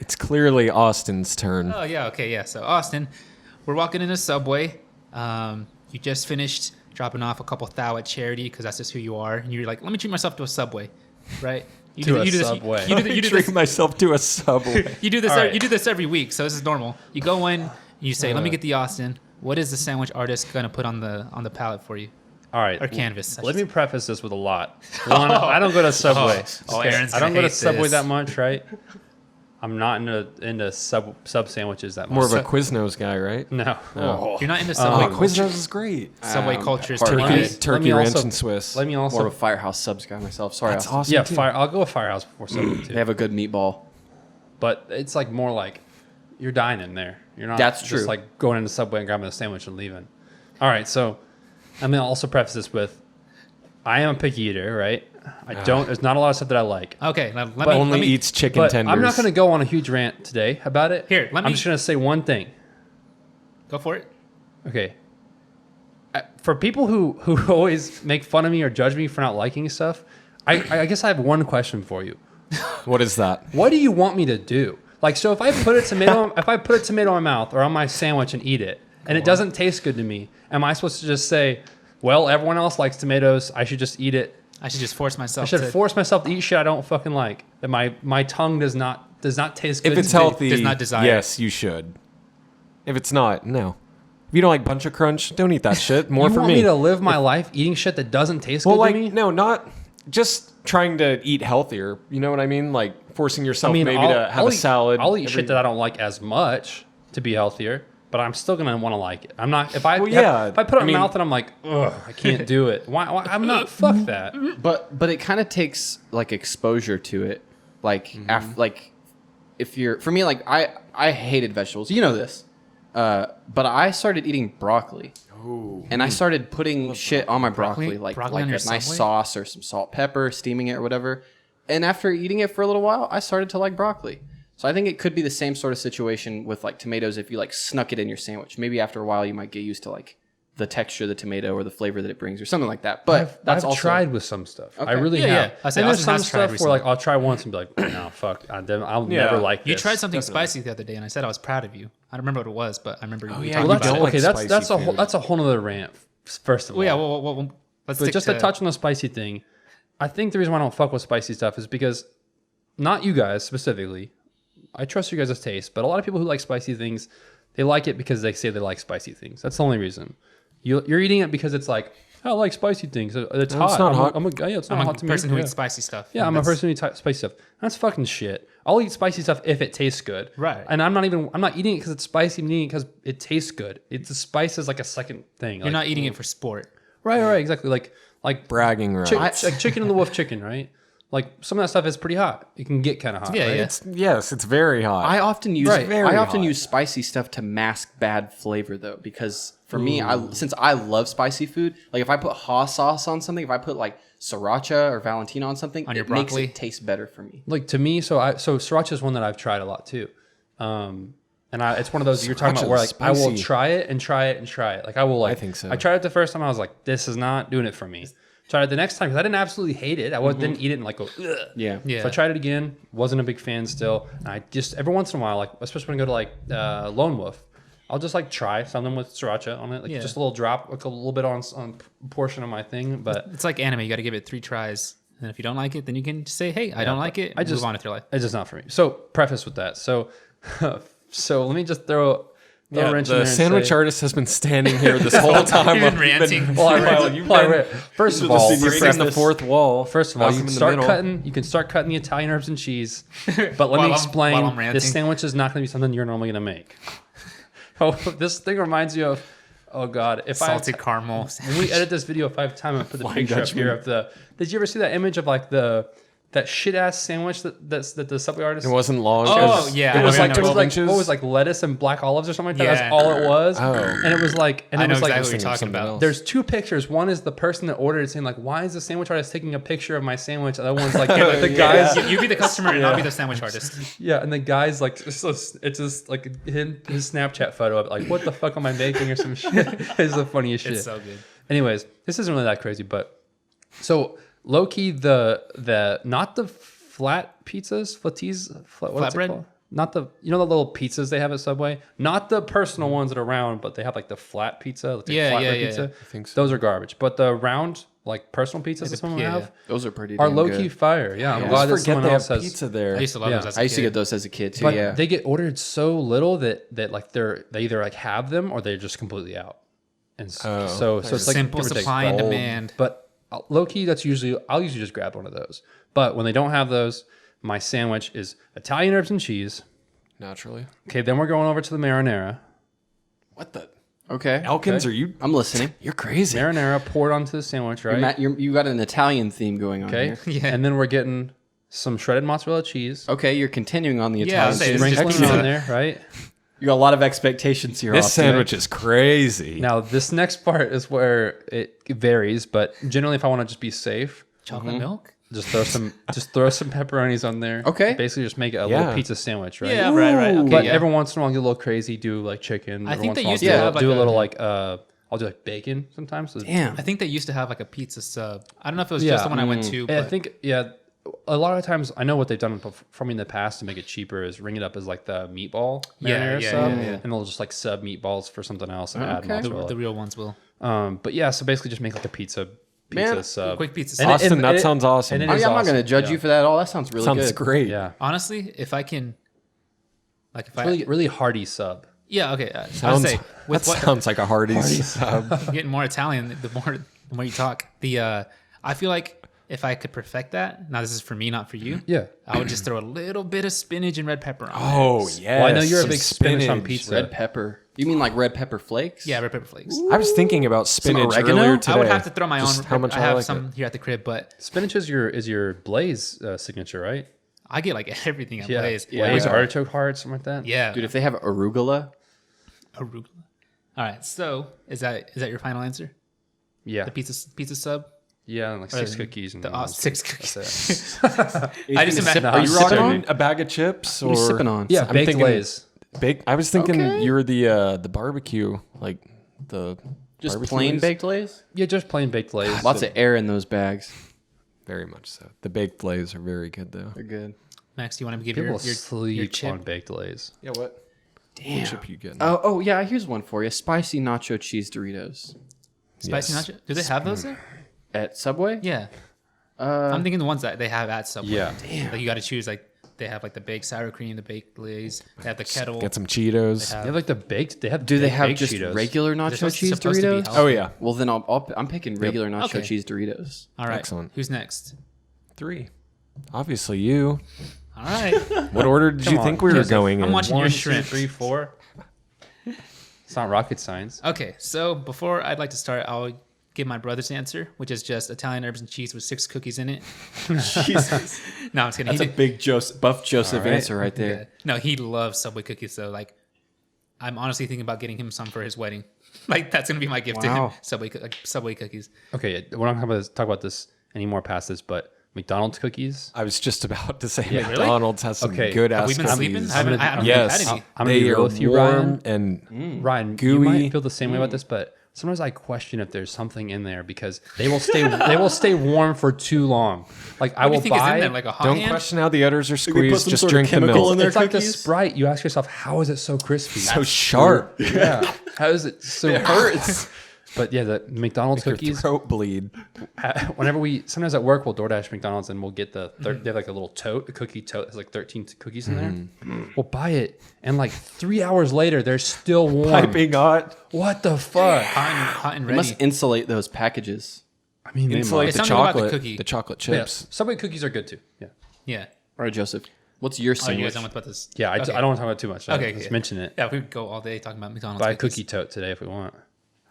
It's clearly Austin's turn.
Oh yeah, okay, yeah. So Austin, we're walking into Subway. You just finished dropping off a couple thou at charity because that's just who you are, and you're like, let me treat myself to a Subway, right? You
To a
this,
Subway.
You do
Treat
this.
myself to a Subway.
You do this.
All right.
You do this every week, so this is normal. You go in, you say, let me get the Austin. What is the sandwich artist gonna put on the palette for you?
All right.
Or canvas, I
Let
should
me preface this with a lot. One, I don't go to Subway.
Oh, Aaron's
I don't
gonna
go to
hate
Subway
this.
that much, right? I'm not into sub sandwiches that much.
More of a Quiznos guy, right?
No.
You're not into Subway.
Quiznos is great.
Subway culture is
part of
pretty
it.
good.
Turkey
me
ranch
also-
and Swiss.
Let me
More
also.
of a Firehouse Subs guy myself. Sorry,
That's
Austin.
awesome.
Yeah,
too.
I'll go with Firehouse before Subway too.
They have a good meatball.
But it's like more like you're dining there. You're not
That's
just
true.
like going into Subway and grabbing a sandwich and leaving. All right, so I'm gonna also preface this with I am a picky eater, right? There's not a lot of stuff that I like.
Okay, now let
Only
me
eats chicken
But
tenders.
I'm not gonna go on a huge rant today about it.
Here, let
I'm
me-
just gonna say one thing.
go for it.
Okay. For people who always make fun of me or judge me for not liking stuff, I guess I have one question for you.
What is that?
What do you want me to do? Like, so if I put a tomato in my mouth or on my sandwich and eat it, and it doesn't taste good to me, am I supposed to just say, well, everyone else likes tomatoes, I should just eat it?
I should just force
I
myself
should
to
force myself to eat shit I don't fucking like. That my tongue does not taste good.
If it's
to me.
healthy,
does not desire.
yes, you should. If it's not, no. If you don't like Bunch of Crunch, don't eat that shit. More
you
for
want
me.
me to live my life eating shit that doesn't taste
Well,
good
like
to me?
no, not just trying to eat healthier. You know what I mean? Like forcing yourself maybe
I'll-
to have
I'll
a
eat-
salad.
I'll eat
every-
shit that I don't like as much to be healthier, but I'm still gonna want to like it. I'm not if I
Well, yeah,
if I put it in
I
my
mean-
mouth and I'm like, ugh, I can't do it. Why? I'm not. Fuck that.
But it kind of takes like exposure to it. Like like if you're for me, like I hated vegetables. You know this. But I started eating broccoli. And I started putting shit on my broccoli, like
Broccoli on
a
your
nice
Subway?
sauce or some salt, pepper, steaming it or whatever. And after eating it for a little while, I started to like broccoli. So I think it could be the same sort of situation with like tomatoes if you like snuck it in your sandwich. Maybe after a while you might get used to like the texture of the tomato or the flavor that it brings or something like that. But that's
I've
also
tried with some stuff. I
Okay.
really
Yeah,
have.
yeah. I said
And there's
Austin
some
has tried
stuff where like
recently.
I'll try once and be like, no, fuck, I'll never like this.
You tried something spicy the other day, and I said I was proud of you. I don't remember what it was, but I remember we
yeah,
talked
Well,
you
about
that's
it.
don't like
okay. That's
spicy
a whole
food.
that's a whole nother rant. First of all,
Well, yeah, well, let's
but
stick
just
to
to touch on the spicy thing, I think the reason why I don't fuck with spicy stuff is because not you guys specifically. I trust you guys' taste, but a lot of people who like spicy things, they like it because they say they like spicy things. That's the only reason. You're eating it because it's like, I like spicy things. It's hot.
it's not hot.
It's
I'm
not
a
hot to me.
person who
Yeah.
eats spicy stuff.
Yeah, I'm a
That's-
person who eats spicy stuff. That's fucking shit. I'll eat spicy stuff if it tastes good.
Right.
And I'm not eating it because it's spicy. I'm eating it because it tastes good. It's the spice is like a second thing.
You're not eating it for sport.
right, exactly. Like
bragging rights.
like chicken in the wolf chicken, right? Like some of that stuff is pretty hot. It can get kind of hot.
Yeah,
right?
yeah.
It's very hot.
I often use
Right.
Very hot.
use spicy stuff to mask bad flavor though, because for me, since I love spicy food, like if I put hot sauce on something, if I put like sriracha or Valentina on something,
On your
it makes
broccoli?
it taste better for me.
Like to me, so sriracha is one that I've tried a lot too. It's one of those you're talking about where like
Sriracha's
I will
spicy.
try it and try it and try it. Like I will like
I think so.
I tried it the first time. I was like, this is not doing it for me. Tried it the next time because I didn't absolutely hate it. Didn't eat it and like go, ugh.
Yeah.
Yeah.
So I tried it again. Wasn't a big fan still. And I just every once in a while, like especially when I go to like Lone Wolf, I'll just like try something with sriracha on it, like
Yeah.
just a little drop, like a little bit on a portion of my thing. But
It's like anime. You got to give it 3 tries. And if you don't like it, then you can just say, hey, I don't like it.
I
And
just
move on with your life.
it's just not for me. So preface with that. So so let me just throw a wrench in there
the
and
sandwich
say,
artist has been standing here this whole time.
You've been ranting.
Well, I read. First of all,
breaking the fourth wall.
First of all,
Malcolm
you
in the
start
middle.
cutting. You can start cutting the Italian herbs and cheese. But let
While
me
I'm
explain.
ranting.
This sandwich is not going to be something you're normally going to make. Oh, this thing reminds you of. Oh God! If
Salted caramel.
when we edit this video, if I have time, I'll put the picture up
judgment.
here of the. Did you ever see that image of like that shit ass sandwich that the Subway artist?
It wasn't long.
Oh, yeah.
It was
I
like
know.
12
like
inches.
what was like lettuce and black olives or something like that.
Yeah.
That's all it was.
Oh.
And it was like, and
I
it
know
was like,
exactly what you're
thinking of
talking
something
about.
else.
there's 2 pictures. One is the person that ordered it saying like, "Why is the sandwich artist taking a picture of my sandwich?" And the other one's like, the guy's
You be the customer and I'll be the sandwich artist.
yeah, and the guy's like, it's just like his Snapchat photo of it, like, what the fuck am I making or some shit. It's the funniest shit.
It's so good.
Anyways, this isn't really that crazy, but so low key the not the flat pizzas, what's it
Flatbread?
called? Not the the little pizzas they have at Subway, not the personal ones that are round, but they have like the flat pizza, like the
Yeah,
flatbread
yeah.
pizza.
I think so.
Those are garbage, but the round like personal pizzas that someone
yeah.
have
Those are pretty
are
damn
low
good.
key fire. Yeah, I'm
I
glad that
just forget
someone
they
else
have
has.
pizza there.
I used to love
Yeah.
those as a
I used to
kid.
get those as a kid too.
But
Yeah.
they get ordered so little that like they either like have them or they're just completely out. And so it's like
Simple
give or take.
supply and demand.
But low key, I'll usually just grab one of those. But when they don't have those, My sandwich is Italian herbs and cheese.
Naturally.
Okay, then we're going over to the marinara.
What the?
Okay.
Elkins, are you?
I'm listening.
You're crazy.
Marinara poured onto the sandwich, right?
You got an Italian theme going on
Okay.
here.
Yeah.
And then we're getting some shredded mozzarella cheese.
Okay, you're continuing on the
Yeah,
Italian
I'll say
theme.
it's just
Sprinkling
pizza.
on there, right?
You got a lot of expectations here.
This
Austin.
sandwich is crazy.
Now, this next part is where it varies, but generally, if I want to just be safe,
Chocolate milk?
just throw some pepperonis on there.
Okay.
Basically, just make it a
Yeah.
little pizza sandwich, right?
Yeah, right. Okay,
But
yeah.
every once in a while, I'll get a little crazy. Do like chicken.
I
Every
think
once
they
in a while,
used to
do a-
have, like,
do a
a-
little like I'll do like bacon sometimes. So
Damn.
I think they used to have like a pizza sub. I don't know if it was
Yeah.
just the one I went to.
I
But
think a lot of times I know what they've done for me in the past to make it cheaper is ring it up as like the meatball marinara sub, and they'll just like sub meatballs for something else and add
Okay.
mozzarella.
the real ones will.
But yeah, so basically just make like a pizza
Man,
sub.
Quick pizza
And
sub.
Austin, that
it-
sounds awesome.
and it
I mean,
is
I'm not
awesome.
going to judge
Yeah.
you for that at all. That sounds really
Sounds
good.
great.
Yeah,
Honestly, if I can, like, if I
really really hearty sub.
yeah, okay. I would
Sounds,
say with
that
what
sounds like a Hardee's.
getting more Italian, the more you talk. I feel like if I could perfect that, now this is for me, not for you.
Yeah.
I would just throw a little bit of spinach and red pepper on.
Oh,
there.
yes.
Well, I know you're a
some
big spinach on
spinach.
pizza.
Red pepper. You mean like red pepper flakes?
Yeah, red pepper flakes.
I was thinking about spinach
oregano?
earlier today.
I would have to throw my
Just
own.
How much
I have
like
some
it.
here at the crib, but
Spinach is your Blaze signature, right?
I get like everything at
Yeah,
Blaze.
Blaze
yeah.
artichoke heart, something like that.
Yeah,
Dude, if they have arugula,
arugula. All right, so is that your final answer?
Yeah,
The pizza sub?
yeah, and like 6
Or
cookies and
The
then
6 cookies.
that's it.
I just imagine.
Are you
Sipping
rocking on?
a bag of chips or
What are you sipping on?
Yeah,
I'm
baked
thinking-
Lay's.
I was thinking
Okay.
you were the barbecue, like the
Just
barbecue
plain
Lay's.
baked Lay's?
Yeah, just plain baked Lay's.
Lots of air in those bags.
Very much so. The baked Lay's are very good though.
They're good.
Max, do you want to give
People
your
sleep
chip?
on baked Lay's.
Yeah, what?
Damn.
What chip you getting?
Oh, yeah. Here's one for you: spicy nacho cheese Doritos
Spicy
Yes.
nacho? Do they have those there?
at Subway.
Yeah. I'm thinking the ones that they have at Subway.
Yeah.
Damn.
Like you got to choose. Like they have like the baked sour cream, the baked Lay's. They have the kettle.
Get some Cheetos.
They
They have like the baked. They have
Do they
baked
have just
Cheetos.
regular
They're
nacho
supposed
cheese
to be
Doritos?
healthy.
Oh yeah.
Well, then I'm picking regular nacho
Okay.
cheese Doritos.
All right.
Excellent.
Who's next?
3. Obviously you.
All right.
What order did you
on,
think we were
Joseph.
going in?
I'm watching your
1, 2,
shrimp.
3, 4. It's not rocket science.
Okay, so before I'd like to start, I'll give my brother's answer, which is just Italian herbs and cheese with 6 cookies in it.
Jesus,
No, I'm just kidding.
that's
He
a
did-
big Buff Joseph
All right.
answer right there.
Yeah. No, he loves Subway cookies. So like, I'm honestly thinking about getting him some for his wedding. Like that's gonna be my gift to him.
Wow.
Subway cookies.
Okay, we're not going to talk about this anymore past this, but McDonald's cookies.
I was just about to say
really?
McDonald's has some
Okay.
good
Have
ass
we been
cookies.
sleeping? I
I'm
haven't,
gonna-
I haven't
Yes.
had any.
I'm gonna be
They
real
are
with you,
warm
Ryan.
and
Ryan, you
gooey.
might feel the same way about this, but sometimes I question if there's something in there because they will stay warm for too long. Like I
What do
will
you think is in
buy.
there? Like a hot
don't
hand?
question how the udders are
they put
squeezed.
some
Just
sort of
drink the
chemical
milk.
in there?
It's like the
cookies?
Sprite. You ask yourself, how is it so crispy?
So sharp.
Yeah, how is it so?
It hurts.
But yeah, the McDonald's
Your
cookies.
throat bleed.
Whenever sometimes at work we'll DoorDash McDonald's and we'll get they have like a little tote, a cookie tote. There's like 13 cookies in there. We'll buy it, and like 3 hours later they're still warm.
Piping hot.
What the fuck?
hot and
You
ready.
must insulate those packages.
I mean, they
Insulate
might.
It's
the
something about the
chocolate.
cookie.
The chocolate
Yeah,
chips.
Subway cookies are good too. Yeah,
Yeah.
All right, Joseph. What's your
Oh, you
sandwich?
guys done about this?
yeah. I
Okay.
don't want to talk about too much.
Okay,
Just
okay.
mention it.
Yeah, we could go all day talking about McDonald's.
Buy a
cookies.
cookie tote today if we want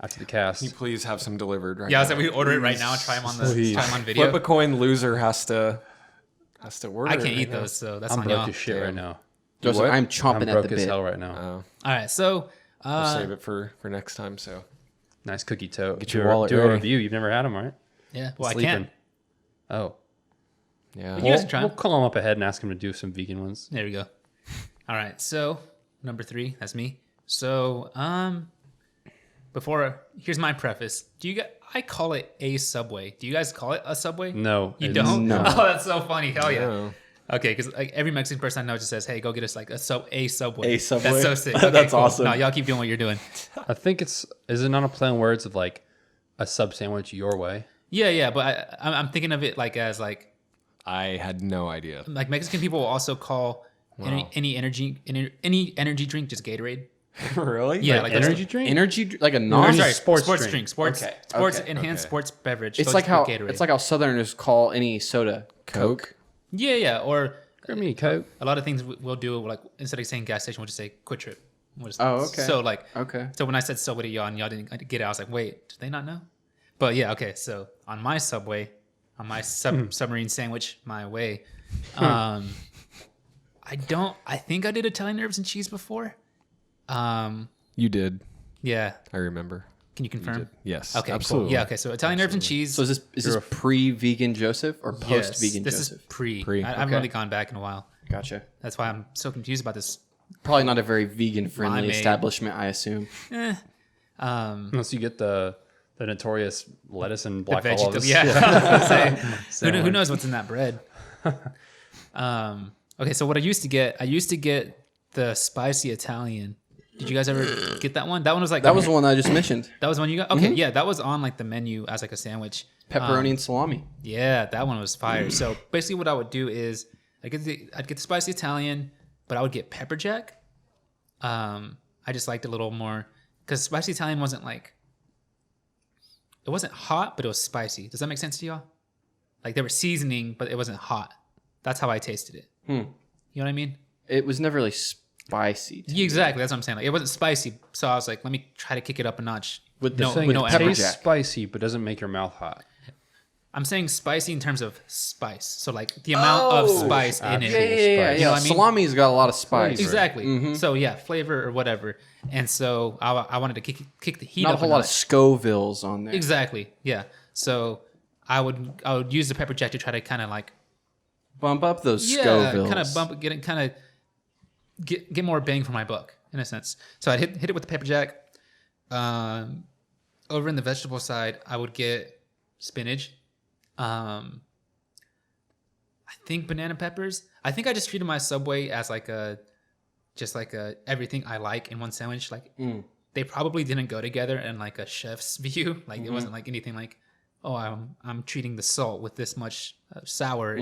after the cast.
Can you please have some delivered right
Yeah, I
now?
was like, we order it right now and try them on
Please.
video.
Flip a coin. Loser has to order.
I
it
can't
right
eat
now.
those, so that's
I'm
on
broke
y'all.
as shit right now.
Joseph,
what?
I'm
I'm
chomping at
broke
the
as
bit.
hell right now.
Oh,
All right, so
I'll save it for next time. So
Nice cookie tote.
Get
Do
your
a-
wallet
Do a
ready.
review. You've never had them, right?
yeah, well, I
Sleeping.
can't.
Oh,
yeah.
You guys can try
we'll
'em.
call him up ahead and ask him to do some vegan ones.
There we go. All right, so number 3, that's me. So, here's my preface. I call it a Subway. Do you guys call it a Subway?
No,
You
it's-
don't?
No.
Oh, that's so funny. Hell yeah.
No.
Okay, because like every Mexican person I know just says, "Hey, go get us like a Subway."
A Subway?
That's so sick. Okay,
That's
cool.
awesome.
No, y'all keep doing what you're doing.
I think is it not a play on words of like a sub sandwich your way?
Yeah, but I'm thinking of it like as like
I had no idea.
Mexican people will also call any energy drink just Gatorade.
Really?
Yeah, like that's-
Energy drink?
Like a
Or
non.
sorry,
sports
sports
drink.
drink. Sports
Okay,
enhanced
okay.
sports beverage.
It's
so
like how
Gatorade.
Southerners call any soda
Coke.
Yeah, or
Grab me a Coke.
A lot of things we'll do, like instead of saying gas station, we'll just say Quick Trip. We'll just,
Oh, okay.
So like,
Okay.
so when I said Subway to y'all and y'all didn't get it, I was like, wait, did they not know? But yeah, okay. So on my Subway, on my submarine sandwich, my way, I think I did Italian herbs and cheese before.
You did.
Yeah.
I remember.
Can you confirm?
Yes.
Okay,
Absolutely.
cool. Yeah, okay. So Italian herbs and cheese.
So is this pre-vegan Joseph or post-vegan
this
Joseph?
is pre.
Pre.
I haven't
Okay.
really gone back in a while.
Gotcha.
That's why I'm so confused about this.
Probably not a very vegan-friendly
Limeade.
establishment, I assume.
Unless you get the notorious lettuce and
The
black
vegetable.
olives.
Yeah. I was gonna say, who
Sandwich.
knows what's in that bread? Okay, so what I used to get the spicy Italian. Did you guys ever get that one? That one was like
That was the one I just mentioned.
That was one you got? Okay, yeah, that was on like the menu as like a sandwich.
Pepperoni and salami.
Yeah, that one was fire. So basically, what I would do is I'd get the spicy Italian, but I would get pepper jack. I just liked it a little more because spicy Italian wasn't like it wasn't hot, but it was spicy. Does that make sense to y'all? Like they were seasoning, but it wasn't hot. That's how I tasted it. You know what I mean?
It was never really spicy.
Yeah, exactly. That's what I'm saying. Like it wasn't spicy, so I was like, let me try to kick it up a notch.
With the
Saying
with
it
the pepper
tastes
jack.
spicy, but doesn't make your mouth hot.
I'm saying spicy in terms of spice. So like the amount of spice in it.
Yeah.
You know what I mean?
Salami's got a lot of spice.
Exactly. So yeah, flavor or whatever. And so I wanted to kick the heat
Not
up
a whole
a
lot of
notch.
Scovilles on there.
Exactly. Yeah. So I would use the pepper jack to try to kind of like
Bump up those
kind
Scovilles.
of bump get more bang for my buck in a sense. So I'd hit it with the pepper jack. Over in the vegetable side, I would get spinach. I think banana peppers. I think I just treated my Subway as like a everything I like in one sandwich. Like they probably didn't go together in like a chef's view. Like it wasn't like anything like, oh, I'm treating the salt with this much sour.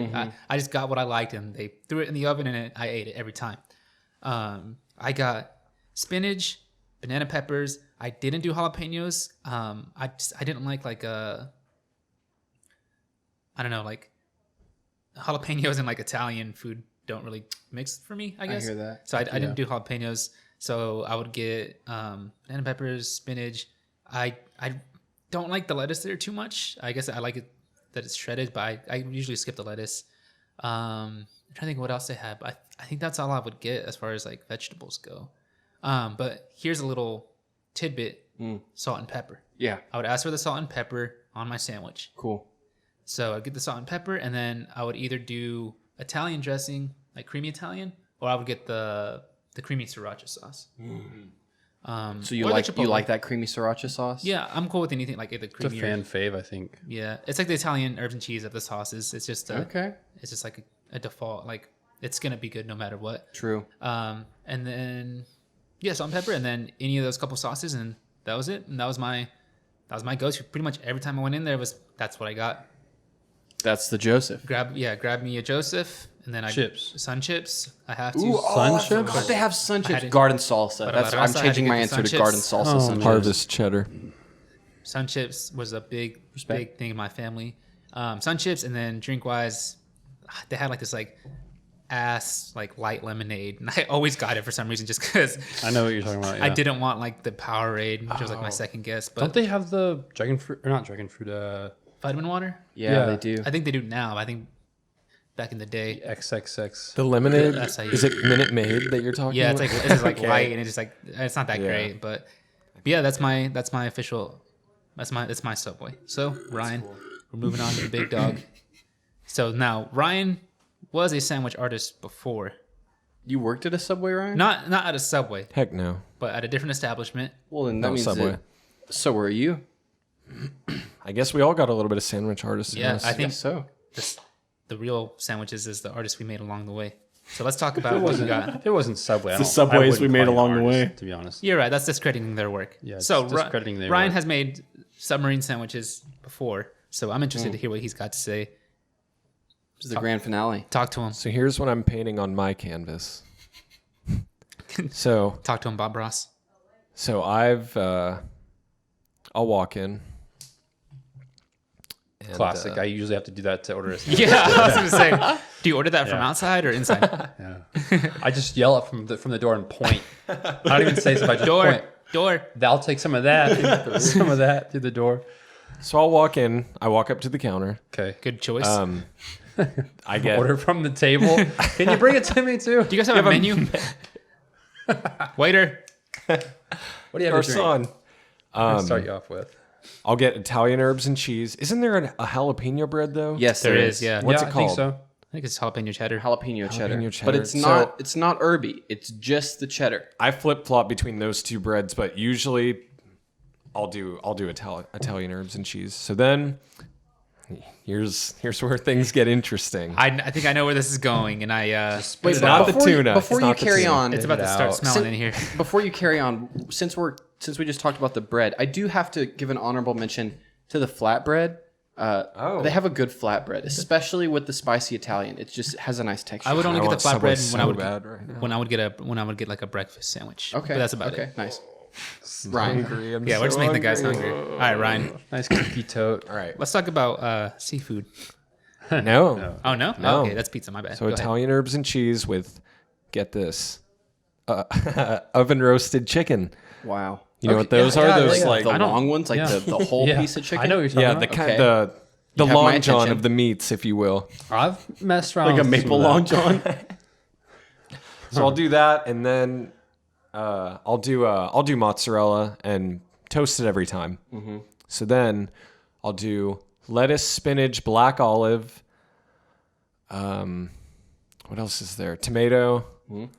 I just got what I liked and they threw it in the oven and I ate it every time. I got spinach, banana peppers. I didn't do jalapenos. I didn't like I don't know, like jalapenos and like Italian food don't really mix for me, I guess.
hear that.
So I didn't do jalapenos. So I would get banana peppers, spinach. I don't like the lettuce there too much. I guess I like it that it's shredded, but I usually skip the lettuce. I'm trying to think what else they have. I think that's all I would get as far as like vegetables go. But here's a little tidbit: salt and pepper.
Yeah.
I would ask for the salt and pepper on my sandwich.
Cool.
So I'd get the salt and pepper, and then I would either do Italian dressing, like creamy Italian, or I would get the creamy sriracha sauce.
So you
or the
like
Chipotle.
that creamy sriracha sauce?
Yeah, I'm cool with anything like the
It's a
creamy.
fan fave, I think.
Yeah, it's like the Italian herbs and cheese of the sauces. It's just
Okay.
It's just like a default. Like it's gonna be good no matter what.
True.
And then salt and pepper, and then any of those couple sauces, and that was it. And that was my go-to. Pretty much every time I went in there that's what I got.
That's the Joseph.
Grab me a Joseph, and then sun chips. I have to.
Sun chips?
I forgot they have sun chips.
had it-
Garden salsa.
But
That's
I
I'm
had to
changing
get
my
the
answer
sun
to
chips.
garden salsa.
Oh,
sun chips.
Harvest cheddar.
Sun chips was a big
Respect.
thing in my family. Sun chips, and then drink wise, they had like this like ass like light lemonade, and I always got it for some reason just because
I know what you're talking about. Yeah.
I didn't want like the Powerade, which was like my second guess. But
Don't they have the dragon fruit, or not dragon fruit?
vitamin water?
Yeah,
Yeah.
they do.
I think they do now. I think back in the day.
XXX.
The lemonade.
That's how you-
Is it Minute Maid that you're talking
Yeah,
about?
it's like
Okay.
light, and it's just like it's not that
Yeah.
great, but yeah, that's my official. That's my Subway. So Ryan, we're moving on to the big dog. So now Ryan was a sandwich artist before,
You worked at a Subway, Ryan?
not at a Subway,
Heck no.
but at a different establishment.
Well, then that
No,
means
Subway.
so were you?
I guess we all got a little bit of sandwich artist. in
Yeah,
us.
I think
Guess so.
the real sandwiches is the artists we made along the way. So let's talk about what you got.
It wasn't Subway.
the Subways we made along the way.
To be honest.
You're right. That's discrediting their work.
Yeah, it's
So
discrediting their
Ryan
work.
has made submarine sandwiches before, so I'm interested to hear what he's got to say.
This is the grand finale.
Talk to him.
So here's what I'm painting on my canvas. So
Talk to him, Bob Ross.
I'll walk in And,
Classic. I usually have to do that to order a sandwich.
Yeah, I was gonna say. Do you order that from outside or inside?
Yeah. I just yell it from the door and point. I don't even say something. I just point.
Door.
I'll take some of that. Through the door.
So I'll walk in. I walk up to the counter.
Okay.
Good choice.
I get
Order from the table. Can you bring it to me too?
Do you guys have a menu? Waiter.
What do you have to drink?
son.
I'll start you off with.
I'll get Italian herbs and cheese. Isn't there a jalapeno bread though?
Yes,
There is, yeah.
What's
Yeah,
it
I think
called?
so.
I think it's jalapeno cheddar.
jalapeno cheddar.
cheddar.
But it's not. It's not herby. It's just the cheddar.
I flip flop between those two breads, but usually I'll do Italian herbs and cheese. So then here's where things get interesting.
I think I know where this is going, and I
Wait,
It's not the
before you-
tuna.
Before
It's
you
not the
carry
tuna.
on,
it's about to start smelling in here.
before you carry on, since we just talked about the bread, I do have to give an honorable mention to the flatbread. They have a good flatbread, especially with the spicy Italian. It just has a nice texture.
I would only
I
get the
want Subway
flatbread
so
when I would get like a breakfast sandwich.
Okay,
but that's about
okay,
it.
nice. Ryan,
Hungry. I'm
Yeah, we're just
so
making the guys
hungry.
hungry. All right, Ryan.
Nice cookie tote.
All right.
Let's talk about seafood.
No.
Oh no?
No.
Oh, okay, that's pizza. My bad.
So
Go ahead.
Italian herbs and cheese with, get this, oven roasted chicken.
wow.
You know what those are? Those like
the long ones, like
Yeah.
the whole piece of chicken.
I know what you're talking
the
about.
kind the
have my
long john
attention.
of the meats, if you will.
I've messed around
like a
with
maple
some of
long
that.
john.
So I'll do that, and then I'll do mozzarella and toast it every time. Mm-hmm. So then I'll do lettuce, spinach, black olive. What else is there? Tomato, and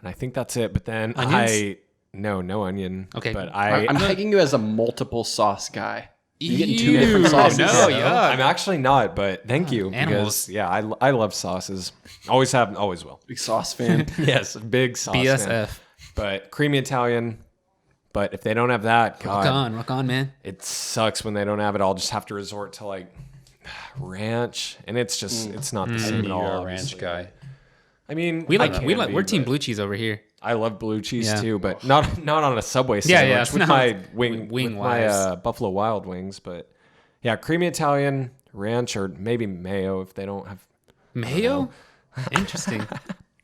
I think that's it. But then
Onions?
no onion.
Okay.
but
I'm taking you as a multiple sauce guy. You getting two
Ew,
different sauces?
No, yuck.
I'm actually not, but thank you
Animals.
because I love sauces. Always have, always will.
Big sauce fan.
Yes, big sauce.
BSF.
fan. But creamy Italian. But if they don't have that, God,
Rock on, man.
it sucks when they don't have it. I'll just have to resort to like ranch, and it's just it's not the same at all.
You're a
obviously.
ranch guy.
I mean,
We're team blue cheese over here.
I love blue cheese
Yeah.
too, but not on a Subway
Yeah,
sandwich
yeah,
with
no.
my wing
Wing
with my
wise.
Buffalo Wild Wings. But yeah, creamy Italian, ranch, or maybe mayo if they don't have.
Mayo? Interesting.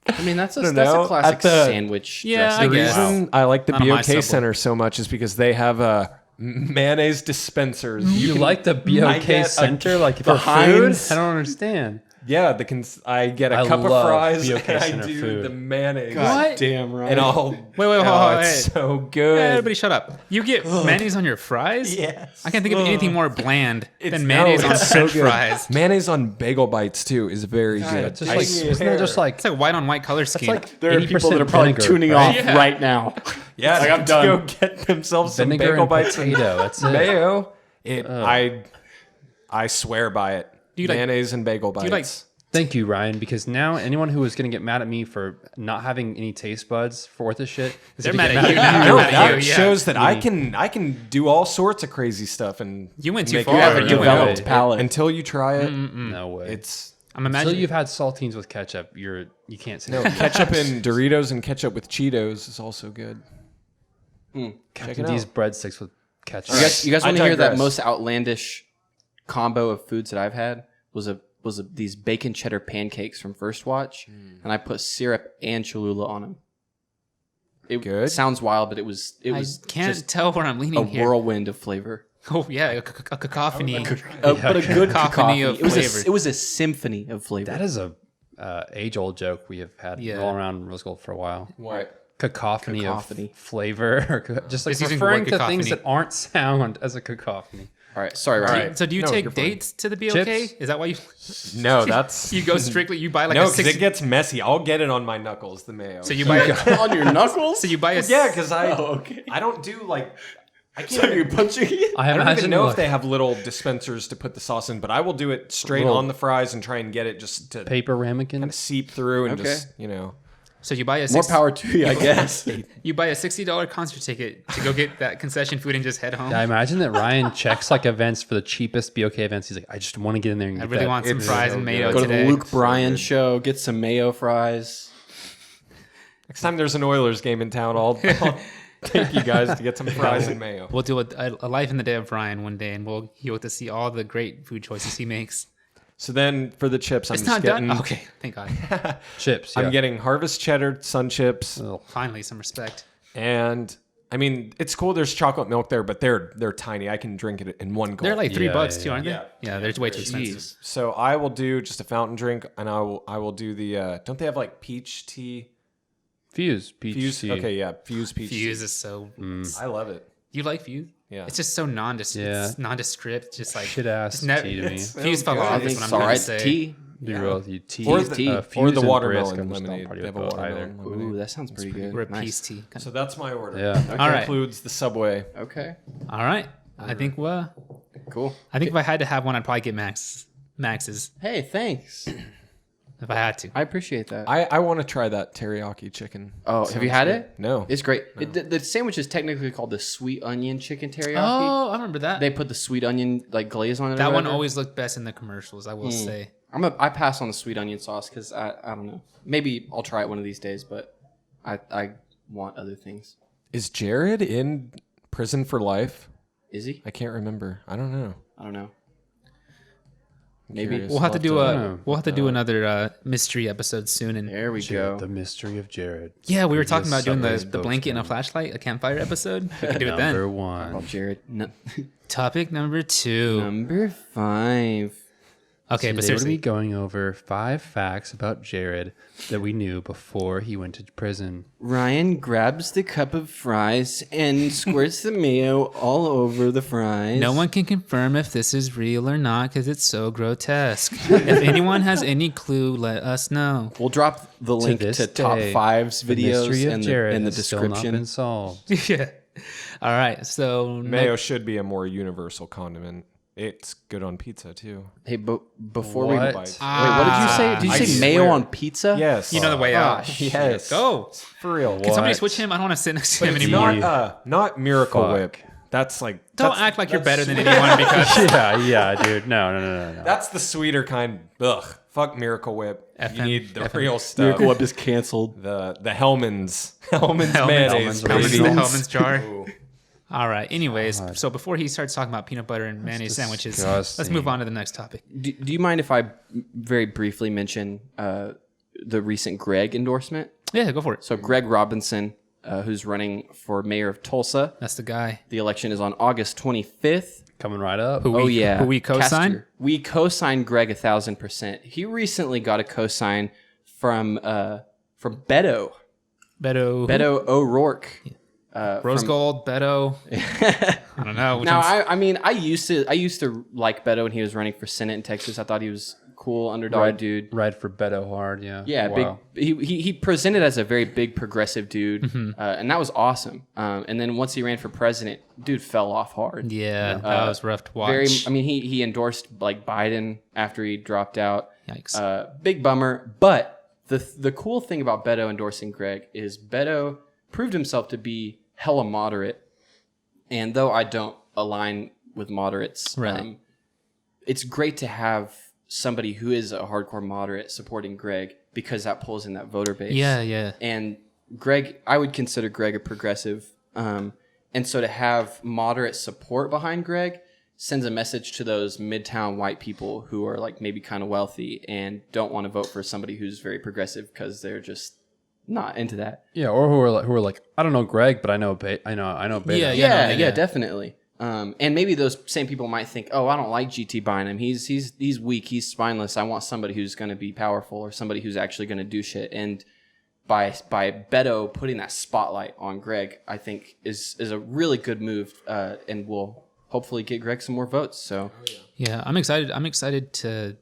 I mean, that's a
know.
classic
At the-
sandwich.
Yeah,
dressing.
I guess.
The reason I like the
Not on my
BOK
Subway.
Center so much is because they have mayonnaise dispensers.
You like the
I
BOK
get a-
Center like
the
for food?
Heinz-
I don't understand.
Yeah, I get a
I
cup of
love
fries
BOK
and I
Center
do
food.
the mayonnaise.
God damn right.
And I'll
Wait, hold on.
it's
Wait.
so good.
Everybody shut up. You get mayonnaise on your fries?
Yes.
I can't think of anything more bland
It's-
than mayonnaise
no,
on
it's so
French
good.
fries.
Mayonnaise on bagel bites too is very good.
It's just like, isn't that just like
It's like white on white color scheme.
like
There are people that are probably
80%
tuning
vinegar,
off
Yeah.
right now.
Yeah,
Like, I'm
to
done.
go get themselves some
vinegar
bagel
and
bites and
potato. That's it.
mayo. I swear by it.
you like-
Mayonnaise and bagel bites.
you like-
Thank you, Ryan, because now anyone who is going to get mad at me for not having any taste buds for worth of shit is
They're
gonna
mad
get
at you
me.
now.
no,
They're mad at
that
you, yeah.
shows that I can do all sorts of crazy stuff and
You went too
make
far.
it
You have a
You
better.
went
developed
way.
palate.
Until you try it,
No way.
it's
I'm
Until
imagining.
you've had saltines with ketchup, you can't say
no ketchup and Doritos and ketchup with Cheetos is also good.
Captain
it
D's
out.
breadsticks with ketchup.
You guys
I
want to hear that
digress.
most outlandish combo of foods that I've had was these bacon cheddar pancakes from First Watch, and I put syrup and Cholula on them. It
Good.
sounds wild, but it was
I can't
just
tell where I'm
a
leaning here.
whirlwind of flavor.
Oh yeah, a cacophony.
But a good
Cacophony
cacophony.
of
It was
flavors.
it was a symphony of flavor.
That is a age-old joke we have had
Yeah.
all around Rose Gold for a while.
What?
Cacophony,
Cacophony.
of flavor, or just like
Just using the
referring
word
to things
cacophony.
that aren't sound as a cacophony.
All right, sorry, Ryan.
right.
So do you
No, you're
take
fine.
dates to the BOK?
Chips?
Is that why you?
No, that's
You go strictly. You buy like
no,
a
because
six.
it gets messy. I'll get it on my knuckles, the mayo.
So you buy.
On your knuckles?
So you buy a.
yeah, because
okay.
I don't do like I can't.
So you're punching it?
I
I don't
imagine
even know
like
if they have little dispensers to put the sauce in, but I will do it straight
Little-
on the fries and try and get it just to
paper
kind of
ramekins.
seep through and
Okay.
just
So you buy a
More power to you, I guess.
You buy a $60 concert ticket to go get that concession food and just head home.
Yeah, I imagine that Ryan checks like events for the cheapest BOK events. He's like, I just want to get in there and
I
get
really
that.
want some
It's
fries
so
and
good.
mayo
Go to
today.
the Luke Bryan show, get some mayo fries.
Next time there's an Oilers game in town, I'll take you guys to get some fries and mayo.
We'll do a life in the day of Ryan one day, and you'll get to see all the great food choices he makes.
So then for the chips, I'm
It's
just
not
getting...
done. Okay, thank God.
Chips. Yeah.
I'm getting Harvest Cheddar Sun Chips.
Finally, some respect.
And I mean, it's cool. There's chocolate milk there, but they're tiny. I can drink it in one gulp.
They're like $3 too, aren't they?
Yeah.
Yeah, they're way too expensive.
So I will do just a fountain drink, and I will do the. Don't they have like peach tea?
Fuse. Peach tea.
Okay, yeah, Fuse peach.
Fuse
tea.
is so.
I love it.
You like Fuse?
Yeah.
It's just so nondescript. Just like
Shit ass
just
tea to me.
Fuse fell
I
off.
think
Is what
it's
I'm
all
trying
right.
to say.
Tea.
Be real with you. Tea.
Or
tea.
or
Fuse
the
and
watermelon
Brisk, I'm just not
lemonade.
party
They have
with
a
both either.
watermelon lemonade.
Ooh, that sounds pretty good.
We're a
Nice.
peace tea.
So that's my order.
Yeah.
That
All right.
concludes the Subway.
Okay.
All right. I think
Cool.
if I had to have one, I'd probably get Max's
Hey, thanks.
if I had to.
I appreciate that.
I want to try that teriyaki chicken.
Oh, have you had it?
No.
It's great. The sandwich is technically called the sweet onion chicken teriyaki.
Oh, I remember that.
They put the sweet onion like glaze on it.
That
or
one
whatever.
always looked best in the commercials, I will say.
I pass on the sweet onion sauce because I don't know. Maybe I'll try it one of these days, but I want other things.
Is Jared in prison for life?
Is he?
I can't remember. I don't know.
I don't know. Maybe.
Curious.
We'll have to do
know.
we'll have to do another mystery episode soon. And
There we go.
The mystery of Jared.
yeah, we were talking about doing
Subway's
the blanket and a flashlight, a campfire episode. We can do it then.
Number one.
Oh, Jared. No.
Topic number 2.
Number 5.
Okay,
Today
but
we'll
seriously,
be going over 5 facts about Jared that we knew before he went to prison.
Ryan grabs the cup of fries and squirts the mayo all over the fries.
no one can confirm if this is real or not because it's so grotesque. If anyone has any clue, let us know.
We'll drop the link
this
to Top
day,
5's
The mystery
videos
of
in
Jared
the
has still not
description.
been solved.
Yeah. All right. So
Mayo should be a more universal condiment. It's good on pizza too.
Hey, before
What?
we...
Bite.
Wait, what did you say? Did you
I
say mayo
swear.
on pizza?
Yes.
you know the way out.
Yes.
Go.
For real.
Can somebody
What?
switch him? I don't want to sit next to
But
him
it's
anymore.
not Miracle
Fuck.
Whip. That's like
Don't act like you're better than anyone because
yeah, dude. No.
That's the sweeter kind. Ugh. Fuck Miracle Whip. You
FM.
need the real stuff.
Miracle Whip is canceled.
The Hellman's mayonnaise.
Hellman's
baby.
the Hellman's jar.
Ooh.
All right. Anyways, so before he starts talking about peanut butter and mayonnaise sandwiches, let's
disgusting.
move on to the next topic.
Do you mind if I very briefly mention the recent Greg endorsement?
Yeah, go for it.
So Greg Robinson, who's running for mayor of Tulsa.
That's the guy.
The election is on August 25th.
Coming right up.
Who we co-sign?
Castor. We co-signed Greg 1,000%. He recently got a co-sign from Beto
Beto
O'Rourke.
Rose Gold, Beto. I don't know. Which
Now,
one's-
I mean, I used to like Beto when he was running for Senate in Texas. I thought he was cool underdog dude.
Ride for Beto hard, yeah.
Yeah,
Wow.
big. He presented as a very big progressive dude, and that was awesome. And then once he ran for president, dude fell off hard.
yeah, that was rough to watch.
I mean, he endorsed like Biden after he dropped out.
Yikes.
Big bummer. But the cool thing about Beto endorsing Greg is Beto proved himself to be hella moderate. And though I don't align with moderates,
Right.
It's great to have somebody who is a hardcore moderate supporting Greg because that pulls in that voter base.
Yeah.
And Greg, I would consider Greg a progressive. And so to have moderate support behind Greg sends a message to those midtown white people who are like maybe kind of wealthy and don't want to vote for somebody who's very progressive because they're just not into that.
Yeah, or who are like, I don't know Greg, but I know Beto.
Yeah.
Yeah, definitely. And maybe those same people might think, oh, I don't like GT Bynum. He's weak. He's spineless. I want somebody who's going to be powerful or somebody who's actually going to do shit. And by Beto putting that spotlight on Greg, I think is a really good move and will hopefully get Greg some more votes. So
Yeah, I'm excited. I'm excited to,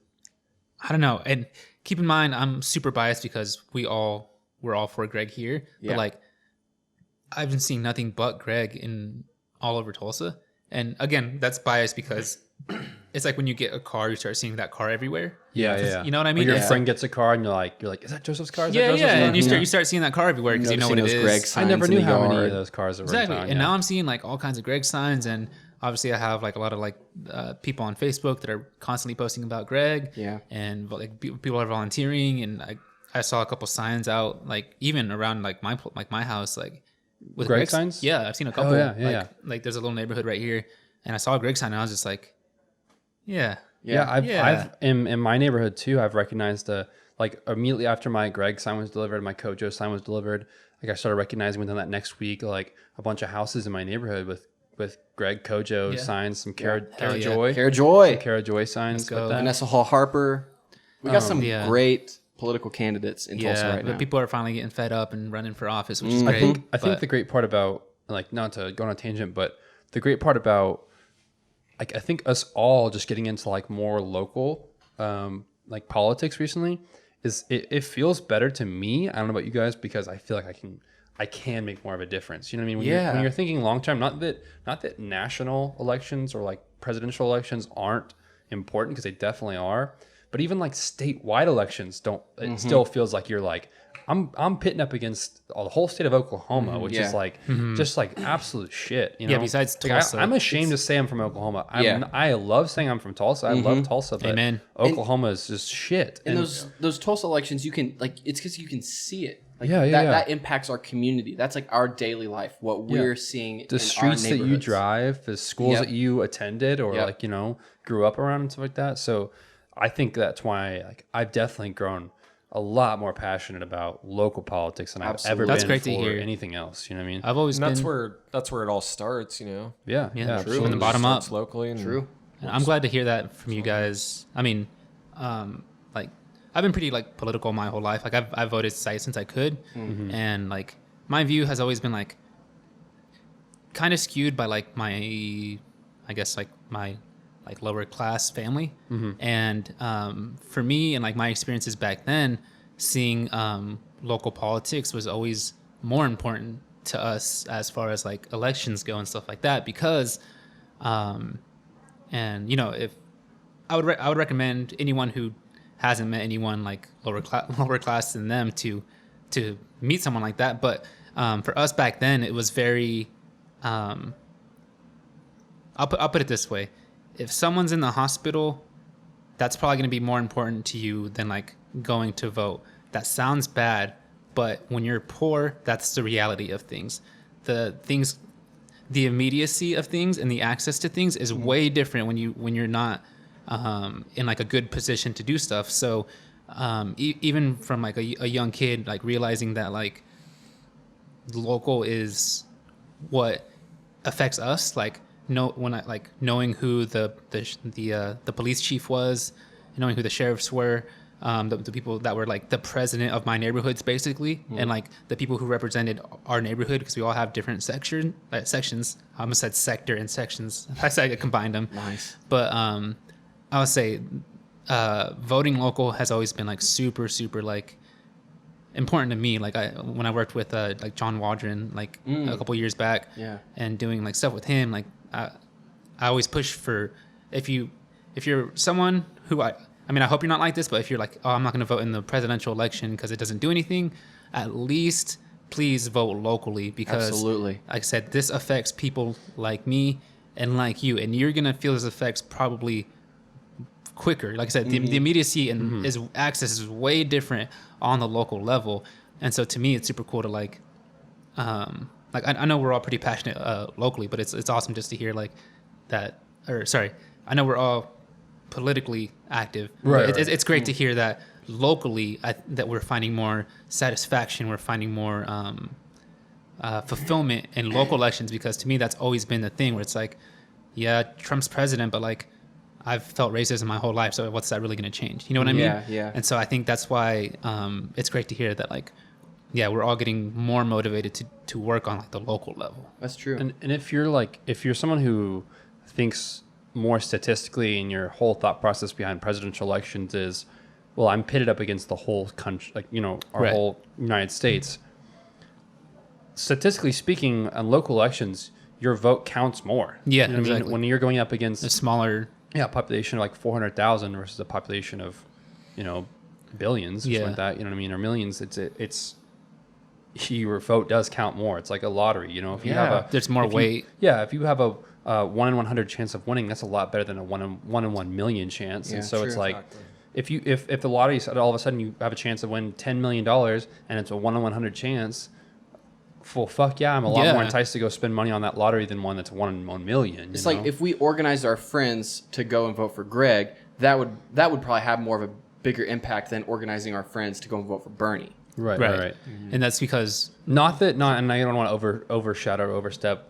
I don't know. And keep in mind, I'm super biased because we're all for Greg here.
Yeah.
But like, I've been seeing nothing but Greg all over Tulsa. And again, that's biased because it's like when you get a car, you start seeing that car everywhere.
Yeah.
You know what I
When
mean?
your
It's
friend gets a car and you're like, is that Joseph's car? Is that
Yeah,
Joseph's
yeah.
car?
And you start seeing that car everywhere because you know what it
Noticing
is.
those Greg
I
signs
never
in
knew
the
how many
yard.
of those cars that were
Exactly.
in town.
And
yeah.
now I'm seeing like all kinds of Greg signs, and obviously I have like a lot of like people on Facebook that are constantly posting about Greg.
Yeah.
And like people are volunteering, and I saw a couple signs out like even around like my house like with
Greg signs?
Yeah, I've seen a couple.
Yeah.
Like there's a little neighborhood right here, and I saw a Greg sign, and I was just like, yeah.
I've in my neighborhood too. I've recognized like immediately after my Greg sign was delivered, my Kojo sign was delivered. Like I started recognizing within that next week, like a bunch of houses in my neighborhood with Greg Kojo signs, some Cara Joy, Cara Joy signs. With that.
Vanessa Hall Harper. We got some great political candidates in Tulsa right now.
But people are finally getting fed up and running for office, which is great.
I think the great part about, like, not to go on a tangent, but the great part about, like, I think us all just getting into like more local, like politics recently is it feels better to me. I don't know about you guys, because I feel like I can make more of a difference. You know what I mean? When you're thinking long term, not that national elections or like presidential elections aren't important, because they definitely are. But even like statewide elections don't. It still feels like you're like, I'm pitting up against the whole state of Oklahoma, which is like just like absolute shit. You know?
Yeah. Besides Tulsa,
I'm ashamed to say I'm from Oklahoma. I love saying I'm from Tulsa. I love Tulsa, but Oklahoma is just shit.
And those Tulsa elections, you can like, it's because you can see it. Like,
that
that impacts our community. That's like our daily life. What we're seeing.
The streets that you drive, the schools that you attended, or like, you know, grew up around and stuff like that. So I think that's why, like, I've definitely grown a lot more passionate about local politics than I've ever been
great
for
to hear.
Anything else. You know what I mean?
I've always been.
That's where it all starts. You know.
Yeah.
True. From the bottom up,
locally.
True.
And I'm glad to hear that from you guys. I mean, like, I've been pretty like political my whole life. Like I've voted since I could, and like my view has always been like kind of skewed by like my, I guess like my like lower class family, and for me and like my experiences back then, seeing local politics was always more important to us as far as like elections go and stuff like that, because and you know, if I would recommend anyone who hasn't met anyone like lower class than them to meet someone like that. But for us back then, it was very I'll put it this way: if someone's in the hospital, that's probably going to be more important to you than like going to vote. That sounds bad, but when you're poor, that's the reality of things. The immediacy of things and the access to things is way different when you're not in like a good position to do stuff. So even from like a young kid, like realizing that like local is what affects us, like knowing who the police chief was, knowing who the sheriffs were, the people that were like the president of my neighborhoods basically, and like the people who represented our neighborhood, because we all have different sections. I almost said sector and sections. I said I combined them. Nice. But I would say voting local has always been like super like important to me. Like when I worked with like John Waldron like a couple years back, and doing like stuff with him, like I always push for, if you're someone who I mean, I hope you're not like this, but if you're like, oh, I'm not going to vote in the presidential election because it doesn't do anything, at least please vote locally, because
absolutely,
like I said, this affects people like me and like you, and you're going to feel this effects probably quicker. Like I said, the immediacy and access is way different on the local level. And so to me, it's super cool to like I know we're all pretty passionate locally, but it's awesome just to hear like that, or sorry, I know we're all politically active. Right. It's great to hear that locally, that we're finding more satisfaction. We're finding more fulfillment in local elections, because to me, that's always been the thing where it's like, yeah, Trump's president, but like I've felt racism my whole life. So what's that really going to change? You know what I mean? Yeah. And so I think that's why it's great to hear that like, yeah, we're all getting more motivated to work on like the local level.
That's true.
And if you're someone who thinks more statistically, and your whole thought process behind presidential elections is, well, I'm pitted up against the whole country, like, you know, our whole United States. Statistically speaking, on local elections, your vote counts more.
Yeah,
you know what I mean? When you're going up against
a smaller
population of like 400,000 versus a population of, you know, billions or something like that, you know what I mean, or millions, it's your vote does count more. It's like a lottery, you know. If you have
there's more weight.
If you have a 1 in 100 chance of winning, that's a lot better than a 1 in 1 million chance. And so it's like, if the lottery said all of a sudden you have a chance to win $10 million and it's a 1 in 100 chance, well, fuck yeah, I'm a lot
Yeah.
more enticed to go spend money on that lottery than one that's 1 in 1 million.
It's like if we organized our friends to go and vote for Greg, that would probably have more of a bigger impact than organizing our friends to go and vote for Bernie.
right.
And that's because
And I don't want to overshadow or overstep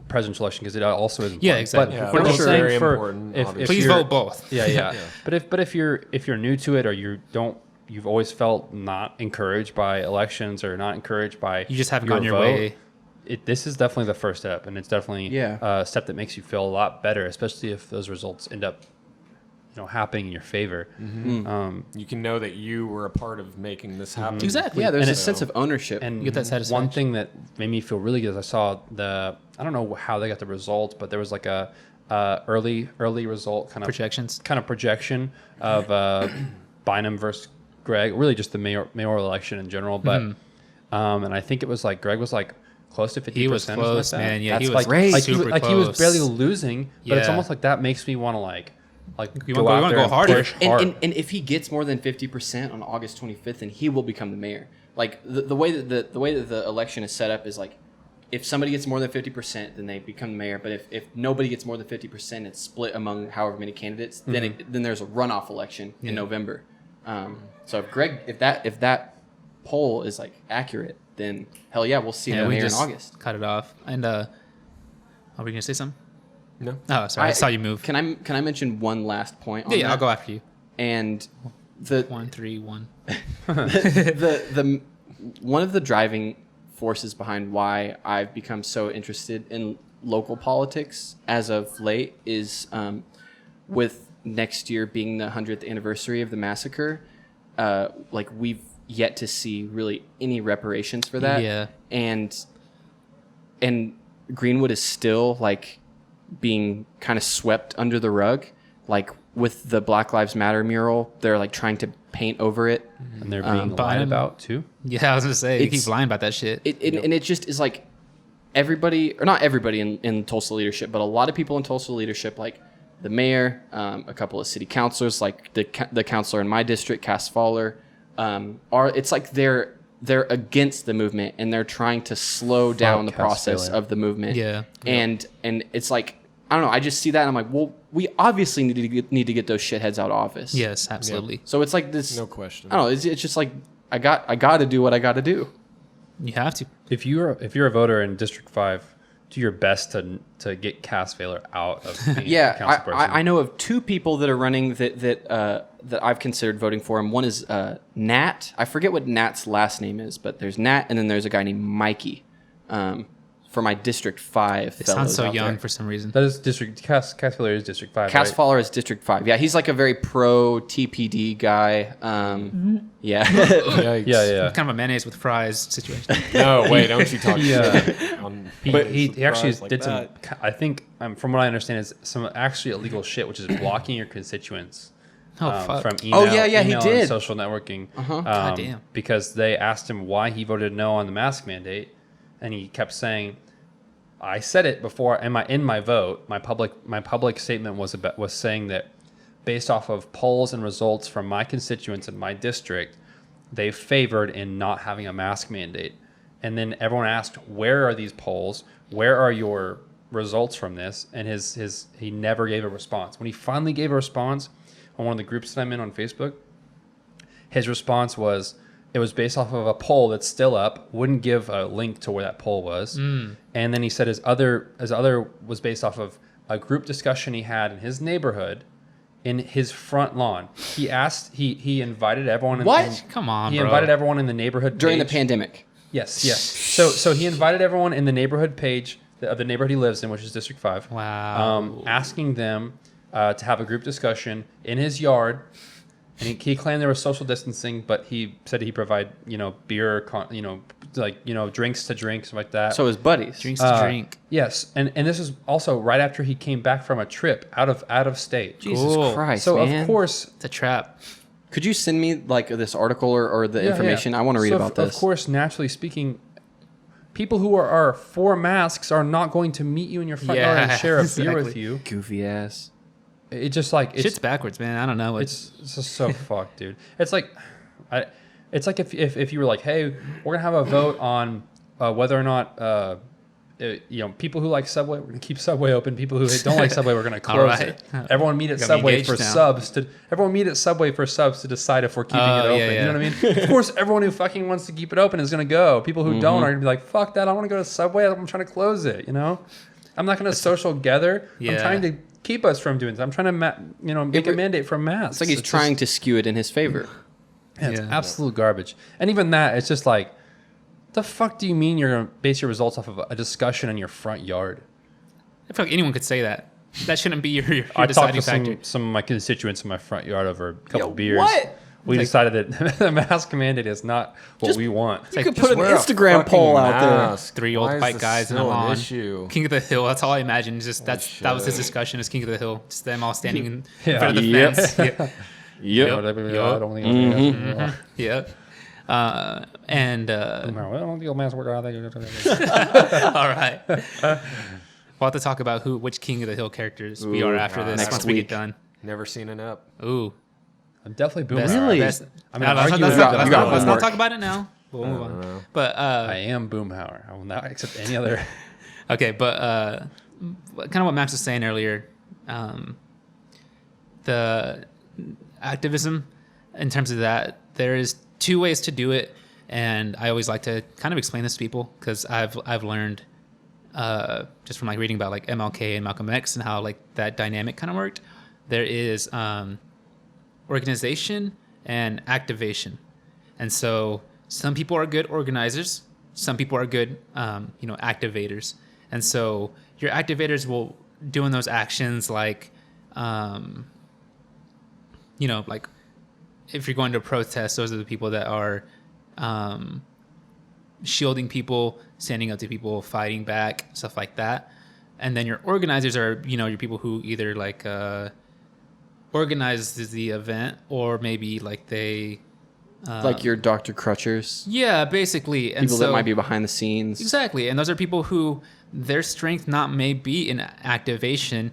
presidential election because it also is important.
Yeah, exactly.
But
Yeah,
I'm
both
saying
very
for
important,
if
obviously.
please
you're-
vote both.
Yeah. But if you're new to it or you've always felt not encouraged by elections or not encouraged by
You just haven't gone your
vote,
way.
This is definitely the first step, and it's definitely
Yeah.
a step that makes you feel a lot better, especially if those results end up happening in your favor.
You can know that you were a part of making this happen.
Exactly.
Yeah, there's
And
a
it-
sense of ownership.
And
You get that
one
satisfaction.
thing that made me feel really good is I saw I don't know how they got the results, but there was like a early result kind of projection of Bynum versus Greg, really just the mayoral election in general. But and I think it was like Greg was like close to 50%.
He was close,
like that.
man. Yeah,
That's
he was
like,
great.
super
he was
close.
barely losing, but it's
Yeah.
almost like that makes me want to like
You
go
wanna
out there
go
and
harder.
push hard.
And if he gets more than 50% on August 25th, then he will become the mayor. Like the way that the election is set up is like, if somebody gets more than 50%, then they become the mayor. But if nobody gets more than 50%, it's split among however many candidates. Then there's a runoff election in November. So if that poll is like accurate, then hell yeah, we'll see the
we
mayor in
just
August.
cut it off. And are we gonna say something?
No.
Oh, sorry. I saw you move.
Can I mention one last point? On
Yeah,
that?
I'll go after you.
And the
1, 3, 1.
the one of the driving forces behind why I've become so interested in local politics as of late is with next year being the 100th anniversary of the massacre, like we've yet to see really any reparations for that.
Yeah.
And Greenwood is still like being kind of swept under the rug, like with the Black Lives Matter mural, they're like trying to paint over it.
And they're being lied
Bynum-
about too.
Yeah, I was gonna say you
It's-
keep lying about that shit.
And it just is like everybody, or not everybody in Tulsa leadership, but a lot of people in Tulsa leadership, like the mayor, a couple of city councilors, like the councilor in my district, Cass Fowler, it's like they're against the movement and they're trying to slow down the
Cass
process
Fowler.
of the movement.
Yeah.
And it's like, I don't know, I just see that and I'm like, well, we obviously need to get those shitheads out of office.
Yes, absolutely.
So it's like this.
No question.
I don't know. It's just like I got to do what I got to do.
You have to.
If you're a voter in District 5, do your best to get Cass Fowler out of being a
Yeah,
council person.
I know of two people that are running that I've considered voting for him. One is Nat. I forget what Nat's last name is, but there's Nat, and then there's a guy named Mikey. For my District 5
It sounds so
fellows out
young
there.
for some reason.
That is Cass Fowler is District 5,
Cass
right?
Fowler is District 5. Yeah, he's like a very pro TPD guy. Yeah.
Yikes.
Yeah.
Kind of a mayonnaise with fries situation.
No, wait, don't you talk
Yeah.
shit on
He actually
fries like
did
that.
some, I think, from what I understand, is some actually illegal shit, which is blocking your constituents
Oh, fuck.
from email,
Oh, yeah, he
email
did.
and social networking.
God damn.
Because they asked him why he voted no on the mask mandate, and he kept saying, "I said it before in my vote. My public statement was saying that based off of polls and results from my constituents in my district, they favored in not having a mask mandate." And then everyone asked, "Where are these polls? Where are your results from this?" And he never gave a response. When he finally gave a response on one of the groups that I'm in on Facebook, his response was, it was based off of a poll that's still up, wouldn't give a link to where that poll was. And then he said his other was based off of a group discussion he had in his neighborhood in his front lawn. He invited everyone.
What?
Come on,
He
bro.
invited everyone in the neighborhood
During the
page.
pandemic.
Yes. So he invited everyone in the neighborhood page of the neighborhood he lives in, which is District 5.
Wow.
Asking them to have a group discussion in his yard. And he claimed there was social distancing, but he said he provide beer, drinks to drink, stuff like that.
So his buddies.
Drinks to drink.
Yes, and this is also right after he came back from a trip out of state.
Jesus
Cool.
Christ,
So
man.
of course,
It's a trap.
Could you send me like this article or the information? I want to read
So
about this.
Of course, naturally speaking, people who are for masks are not going to meet you in your front yard
Yeah,
and share a beer
exactly.
with you.
Goofy ass.
It's just like
Shit's backwards, man. I don't know.
It's just so fucked, dude. It's like, it's like if you were like, hey, we're gonna have a vote on whether or not people who like Subway, we're gonna keep Subway open. People who don't like Subway, we're gonna close it. Everyone meet at Subway for subs. Everyone meet at Subway for subs to decide if we're keeping it open.
Yeah.
You know what I mean? Of course, everyone who fucking wants to keep it open is gonna go. People who don't are gonna be like, "Fuck that! I want to go to Subway. I'm trying to close it." You know, I'm not gonna social gather. I'm trying to keep us from doing this. I'm trying to make a mandate for masks.
It's like he's trying to skew it in his favor.
It's absolute garbage. And even that, it's just like, the fuck do you mean you're going to base your results off of a discussion in your front yard?
I feel like anyone could say that. That shouldn't be your
I talked
deciding
to
factor.
some of my constituents in my front yard over a couple beers.
What?
We decided that the mask mandate is not what we want.
You could put an Instagram poll out there.
3 old white guys in a lawn.
Issue?
King of the Hill. That's all I imagine. Just that was his discussion. Is King of the Hill. Just them all standing in front of the fence.
I don't think
Yep. And
I don't think mask work.
all right. We'll have to talk about which King of the Hill characters we are after this
next
once we
week.
get done.
Never seen an up.
Ooh.
I'm definitely booming.
Really?
Let's
You
not talk about it now. We'll move on. But
I am Boomhauer. I will not accept any other.
okay, but kind of what Max was saying earlier, the activism in terms of that, there is 2 ways to do it, and I always like to kind of explain this to people because I've learned just from like reading about like MLK and Malcolm X and how like that dynamic kind of worked. There is organization and activation, and so some people are good organizers, some people are good activators, and so your activators will doing those actions like like if you're going to a protest, those are the people that are shielding people, standing up to people, fighting back, stuff like that. And then your organizers are, your people who either like organize the event or maybe like they...
like your Dr. Crutchers.
Yeah, basically. And
people that might be behind the scenes.
Exactly. And those are people who their strength may be in activation,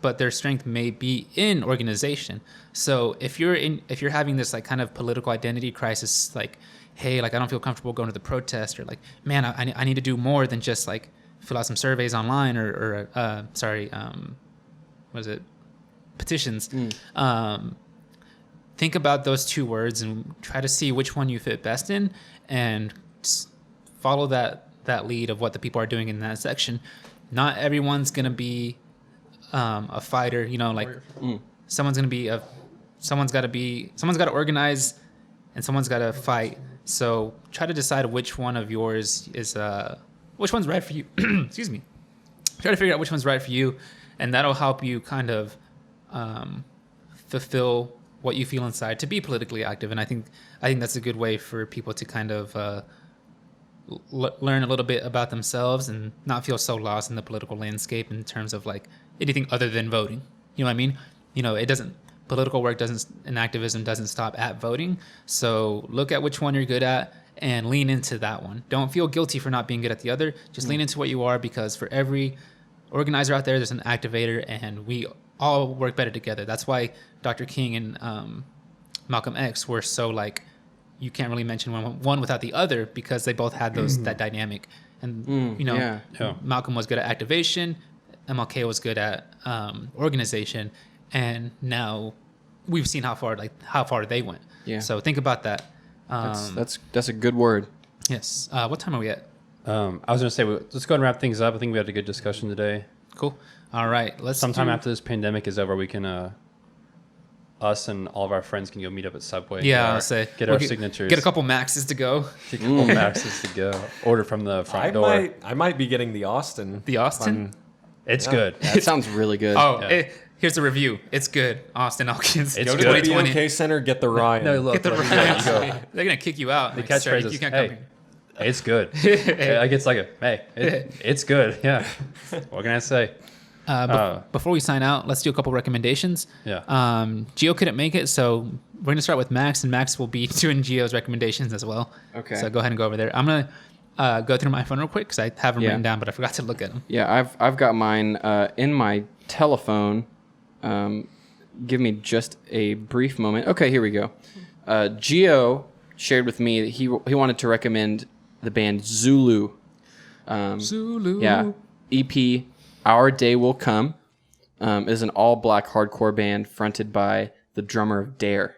but their strength may be in organization. So if you're having this like kind of political identity crisis, like, hey, like I don't feel comfortable going to the protest, or like, man, I need to do more than just like fill out some surveys online or what is it? Petitions. Think about those 2 words and try to see which one you fit best in, and follow that lead of what the people are doing in that section. Not everyone's gonna be a fighter, someone's got to organize and someone's got to fight. So try to decide which one of yours is which one's right for you. Excuse me. Try to figure out which one's right for you, and that'll help you kind of fulfill what you feel inside to be politically active. And I think that's a good way for people to kind of learn a little bit about themselves and not feel so lost in the political landscape in terms of like anything other than voting. You know what I mean? Political work and activism doesn't stop at voting. So look at which one you're good at and lean into that one. Don't feel guilty for not being good at the other. Just lean into what you are, because for every organizer out there's an activator, and we all work better together. That's why Dr. King and Malcolm X were so like, you can't really mention one without the other, because they both had that dynamic. And Malcolm was good at activation, MLK was good at organization, and now we've seen how far they went. Yeah. So think about that.
That's a good word.
Yes. What time are we at?
I was gonna say, let's go and wrap things up. I think we had a good discussion today.
Cool. All right.
Sometime after this pandemic is over, we can us and all of our friends can go meet up at Subway.
Yeah,
get our signatures.
Get a couple Maxes to go.
Get a couple Maxes to go. Order from the front door.
I might be getting the Austin.
The Austin?
It's good.
That sounds really good.
Here's the review. It's good. Austin Elkins.
It's
go
good.
to the BMK Center, get the Ryan.
No, look.
Get the Ryan. They're going to kick you out.
The catchphrase is,
come
hey,
here.
It's good. Like it's like it's good. Yeah. What can I say?
Before we sign out, let's do a couple recommendations.
Yeah.
Gio couldn't make it, so we're going to start with Max, and Max will be doing Gio's recommendations as well.
Okay.
So go ahead and go over there. I'm going to go through my phone real quick because I have them written down, but I forgot to look at them.
Yeah, I've got mine in my telephone. Give me just a brief moment. Okay, here we go. Gio shared with me that he wanted to recommend the band Zulu.
Zulu.
Yeah. EP Our Day Will Come is an all-black hardcore band fronted by the drummer of Dare.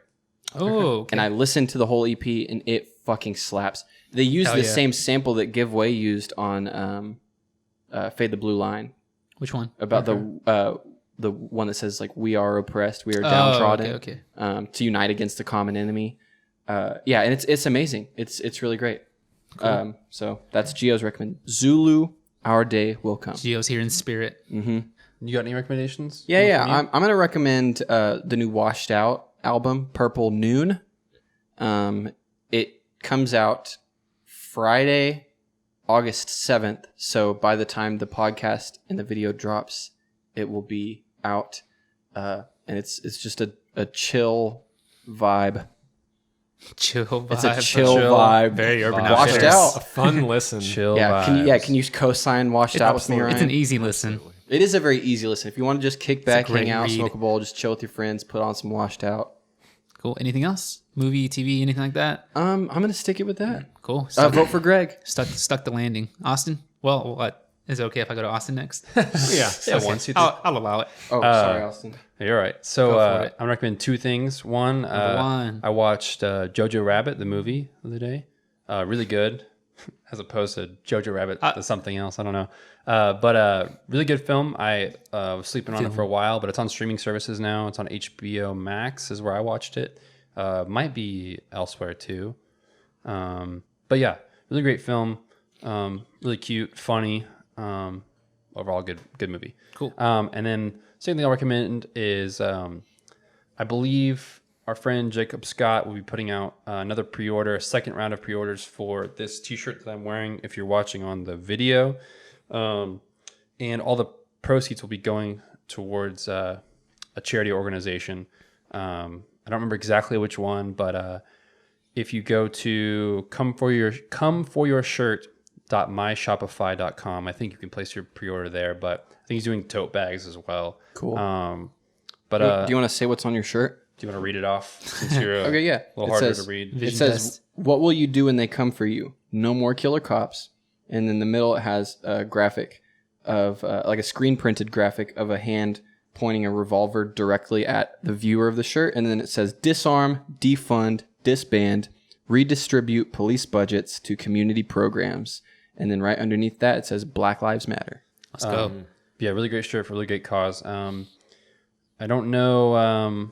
Oh, okay.
And I listened to the whole EP, and it fucking slaps. They use the same sample that Give Way used on Fade the Blue Line.
Which one?
About the one that says, like, we are oppressed, we are downtrodden.
Okay.
To unite against the common enemy. Yeah, and it's amazing. It's really great. Cool. So that's Gio's recommend. Zulu, Our Day Will Come.
Gio's here in spirit.
Mm-hmm.
You got any recommendations?
Yeah. I'm going to recommend the new Washed Out album, Purple Noon. It comes out Friday, August 7th. So by the time the podcast and the video drops, it will be out. And it's just a chill vibe.
Chill vibe.
It's a chill vibe.
Very Urban
Washed
Outfitters.
Out.
A fun listen.
Chill.
Yeah,
vibes.
can you co-sign Washed Out with me, Ryan?
It's an easy listen.
It is a very easy listen. If you want to just kick back,
great
hang out,
read.
smoke a bowl, just chill with your friends, put on some Washed Out.
Cool. Anything else? Movie, TV, anything like that?
I'm gonna stick it with that.
Cool.
Vote for Greg.
Stuck the landing. Austin? Well, what? Is it okay if I go to Austin next?
Yeah.
Once you
I'll allow it.
Oh, sorry, Austin.
You're right. So
Go for it.
I'm recommending two things. One,
one.
I watched Jojo Rabbit, the movie, the other day. Really good, as opposed to Jojo Rabbit, the something else. I don't know. But really good film. I was sleeping on it for a while, but it's on streaming services now. It's on HBO Max is where I watched it. Might be elsewhere too. But yeah, really great film. Really cute, funny. Overall good movie.
Cool.
And then second thing I'll recommend is I believe our friend Jacob Scott will be putting out another pre-order, a second round of pre-orders for this t-shirt that I'm wearing if you're watching on the video. And all the proceeds will be going towards a charity organization. I don't remember exactly which one, but if you go to comeforyourshirts.myshopify.com, I think you can place your pre-order there, but I think he's doing tote bags as well.
Cool.
But
Do you want to say what's on your shirt?
do you want to read it off since you're
Okay, yeah.
a little
It
harder
says-
to read?
It
Vision
says,
test.
"What will you do when they come for you? No more killer cops." And in the middle, it has a graphic of like a screen printed graphic of a hand pointing a revolver directly at the viewer of the shirt, and then it says, "Disarm, defund, disband, redistribute police budgets to community programs." And then right underneath that, it says, "Black Lives Matter."
Let's go.
Yeah, really great shirt for a really great cause. I don't know,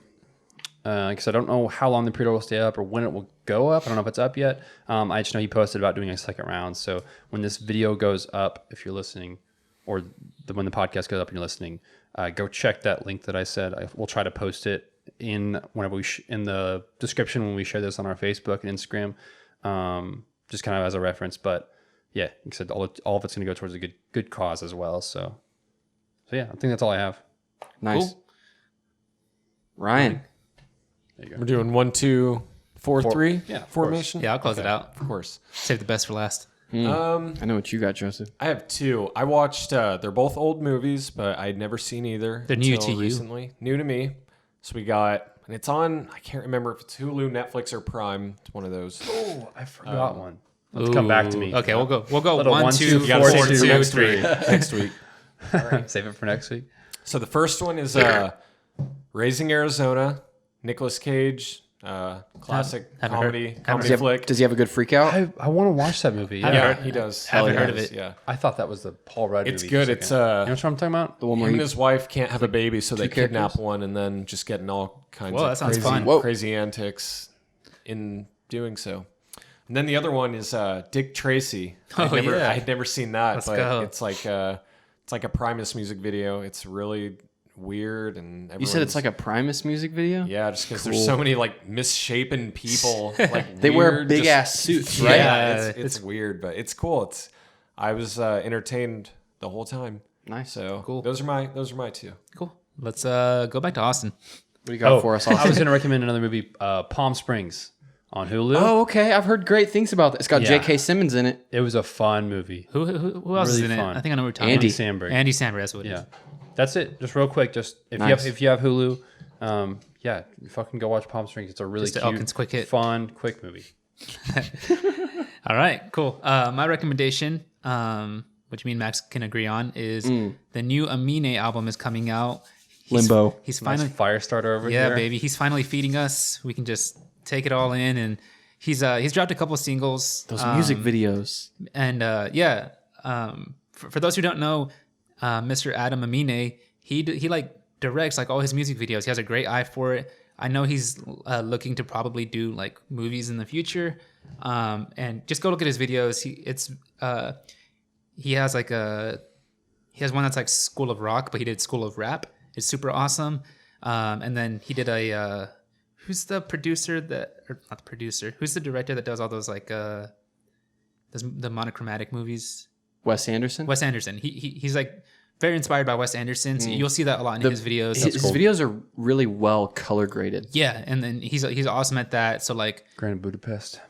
because I don't know how long the pre-order will stay up or when it will go up. I don't know if it's up yet. I just know he posted about doing a second round. So when this video goes up, if you're listening, or when the podcast goes up and you're listening, go check that link that I said. We'll try to post it in the description when we share this on our Facebook and Instagram, just kind of as a reference. But yeah, like I said, all of it's going to go towards a good cause as well. So yeah, I think that's all I have.
Nice.
Cool.
Ryan.
There you go.
We're doing 1, 2, 4, 3
yeah, of
formation.
Yeah, I'll close it out.
Of course.
Save the best for last.
I know what you got, Joseph.
I have 2. I watched. They're both old movies, but I'd never seen either.
They're new
until
to you.
recently. New to me. So we got, and it's on. I can't remember if it's Hulu, Netflix, or Prime. It's one of those.
Oh, I forgot one. Let's come back to me.
Okay, we'll go
Little
1,
1,
2,
2,
4,
4,
2,
next
3.
week. Next week.
Save it for next week.
So the first one is Raising Arizona. Nicolas Cage. Classic
Haven't
comedy
heard-
flick.
Does he have a good freak out?
I want to watch that movie.
Yeah, he does.
Haven't
He
heard of
does,
it.
Yeah.
I thought that was the Paul Rudd
It's
movie.
good.
for a
It's
second. You know what I'm talking about?
The one
him
where
and
he,
his wife can't have a baby, so they
two
kidnap
characters?
one and then just get in all kinds
Whoa,
of
that sounds
crazy,
fun.
Whoa.
crazy antics in doing so. And then the other one is Dick Tracy. I had never seen that,
Let's
but
go.
it's like a Primus music video. It's really weird, and
you said it's like a Primus music video?
yeah, just because
Cool.
there's so many like misshapen people. Like
They wear
weird,
big
just-
ass suits, right?
Yeah, it's weird, but it's cool. I was entertained the whole time.
Nice.
So
Cool.
Those are my 2.
Cool. Let's go back to Austin.
What do you got for us,
I was
Austin?
going to recommend another movie, Palm Springs, on Hulu.
Oh, okay. I've heard great things about this. It's got
Yeah.
J.K. Simmons in it.
It was a fun movie.
Who else is
Really
in
fun.
it? I think I know what we're talking
Andy
about.
Samberg.
Andy Samberg, that's what it is.
Yeah, that's it. Just real quick, just
Nice.
if you have Hulu, yeah, you fucking go watch Palm Springs. It's a really
Just a
cute,
Elkins quick hit.
fun, quick movie.
All right, cool. My recommendation, which me and Max can agree on, is the new Amine album is coming out.
Limbo.
He's finally
Nice fire starter over
yeah,
here.
baby. He's finally feeding us. We can just take it all in, and he's dropped a couple singles.
Those music videos.
And for those who don't know, Mr. Adam Amine, he like directs like all his music videos. He has a great eye for it. I know he's looking to probably do like movies in the future. And just go look at his videos. He has one that's like School of Rock, but he did School of Rap. It's super awesome. And then he did who's the producer not the producer? Who's the director that does all those like the monochromatic movies?
Wes Anderson.
Wes Anderson. He's like very inspired by Wes Anderson. So you'll see that a lot in his videos.
His videos are really well color graded.
Yeah, and then he's awesome at that. So like
Grand Budapest.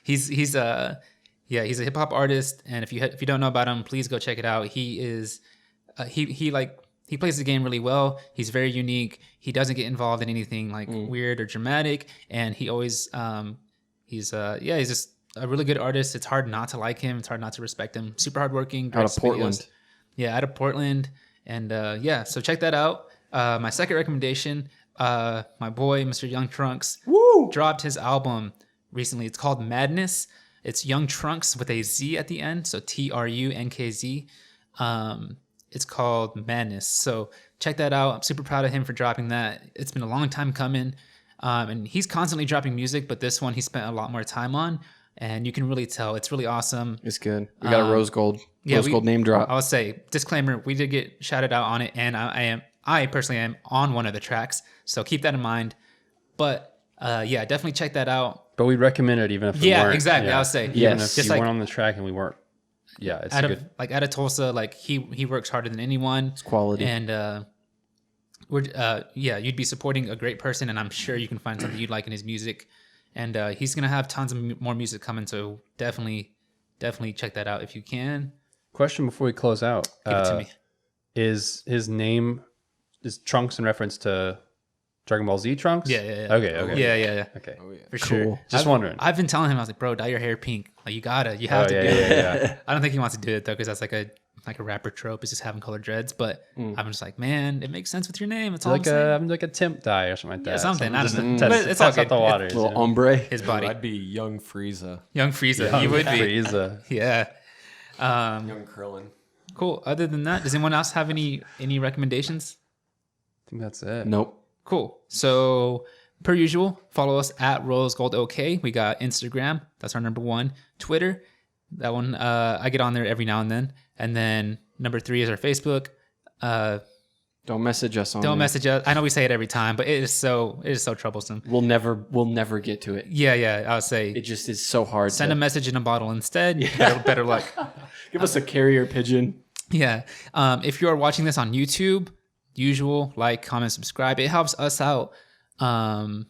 he's a hip hop artist, and if you don't know about him, please go check it out. He is he plays the game really well. He's very unique. He doesn't get involved in anything like weird or dramatic, and he always he's just a really good artist. It's hard not to like him. It's hard not to respect him. Super hardworking.
Out of Portland.
Yeah, out of Portland. And so check that out. My second recommendation, my boy, Mr. Young Trunks, dropped his album recently. It's called Madness. It's Young Trunks with a Z at the end. So TRUNKZ. It's called Madness. So check that out. I'm super proud of him for dropping that. It's been a long time coming. And he's constantly dropping music, but this one he spent a lot more time on. And you can really tell it's really awesome.
It's good. We got a rose gold name drop.
I'll say disclaimer: we did get shouted out on it, and I personally am on one of the tracks, so keep that in mind. But definitely check that out.
But we recommend it even if we weren't.
Exactly.
Yeah.
I'll say
Even if
just
you weren't on the track and we weren't. Yeah, it's good.
Out of Tulsa, like he works harder than anyone.
It's quality,
and you'd be supporting a great person, and I'm sure you can find something you'd like in his music. And he's going to have tons of more music coming, so definitely check that out if you can.
Question before we close out.
Give it to me.
Is his name, is Trunks in reference to Dragon Ball Z Trunks?
Yeah.
Okay.
Yeah.
Okay.
Oh, yeah.
For
Cool.
sure.
Just wondering.
I've been telling him, I was like, bro, dye your hair pink. Like, you have to do it.
Yeah.
I don't think he wants to do it, though, because that's like a rapper trope, is just having colored dreads. But I'm just like, man, it makes sense with your name. It's all I'm
like a temp dye or something like that.
Yeah, something. I don't know.
Test,
But it's all
test out
good.
the waters.
Little ombre.
his body.
I'd be Young Frieza.
Young Frieza. You would be.
Frieza.
Yeah.
Young Krillin.
Cool. Other than that, does anyone else have any recommendations?
I think that's it.
Nope.
Cool. So, per usual, follow us at RoseGoldOK. We got Instagram. That's our number 1. Twitter. That one, I get on there every now and then. And then number 3 is our Facebook.
Don't message us on
Don't
there.
message us. I know we say it every time, but it is so troublesome.
We'll never get to it.
Yeah. I would say
It just is so hard.
send a message in a bottle instead. Better luck.
Give us a carrier pigeon.
Yeah. If you are watching this on YouTube, usual, like, comment, subscribe. It helps us out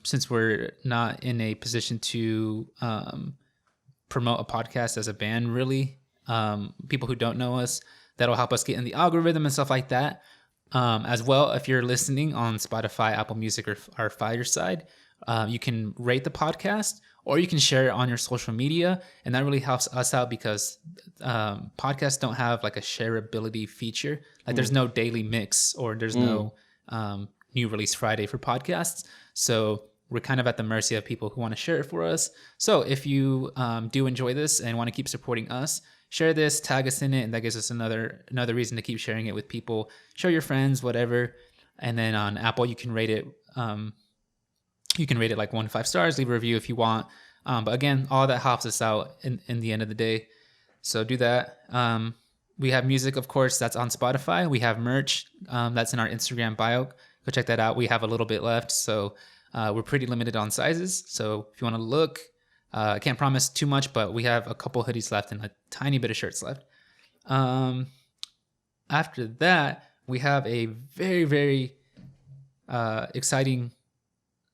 since we're not in a position to promote a podcast as a band, really. People who don't know us, that'll help us get in the algorithm and stuff like that. As well, if you're listening on Spotify, Apple Music, or Fireside, you can rate the podcast, or you can share it on your social media, and that really helps us out because podcasts don't have like a shareability feature. Like there's no daily mix, or there's no new release Friday for podcasts. So we're kind of at the mercy of people who want to share it for us. So if you do enjoy this and want to keep supporting us, share this, tag us in it, and that gives us another reason to keep sharing it with people. Show your friends, whatever. And then on Apple, you can rate it. You can rate it like 1 to 5 stars. Leave a review if you want. But again, all that helps us out in the end of the day. So do that. We have music, of course, that's on Spotify. We have merch that's in our Instagram bio. Go check that out. We have a little bit left, so we're pretty limited on sizes. So if you want to look, I can't promise too much, but we have a couple hoodies left and a tiny bit of shirts left. After that, we have a very, very exciting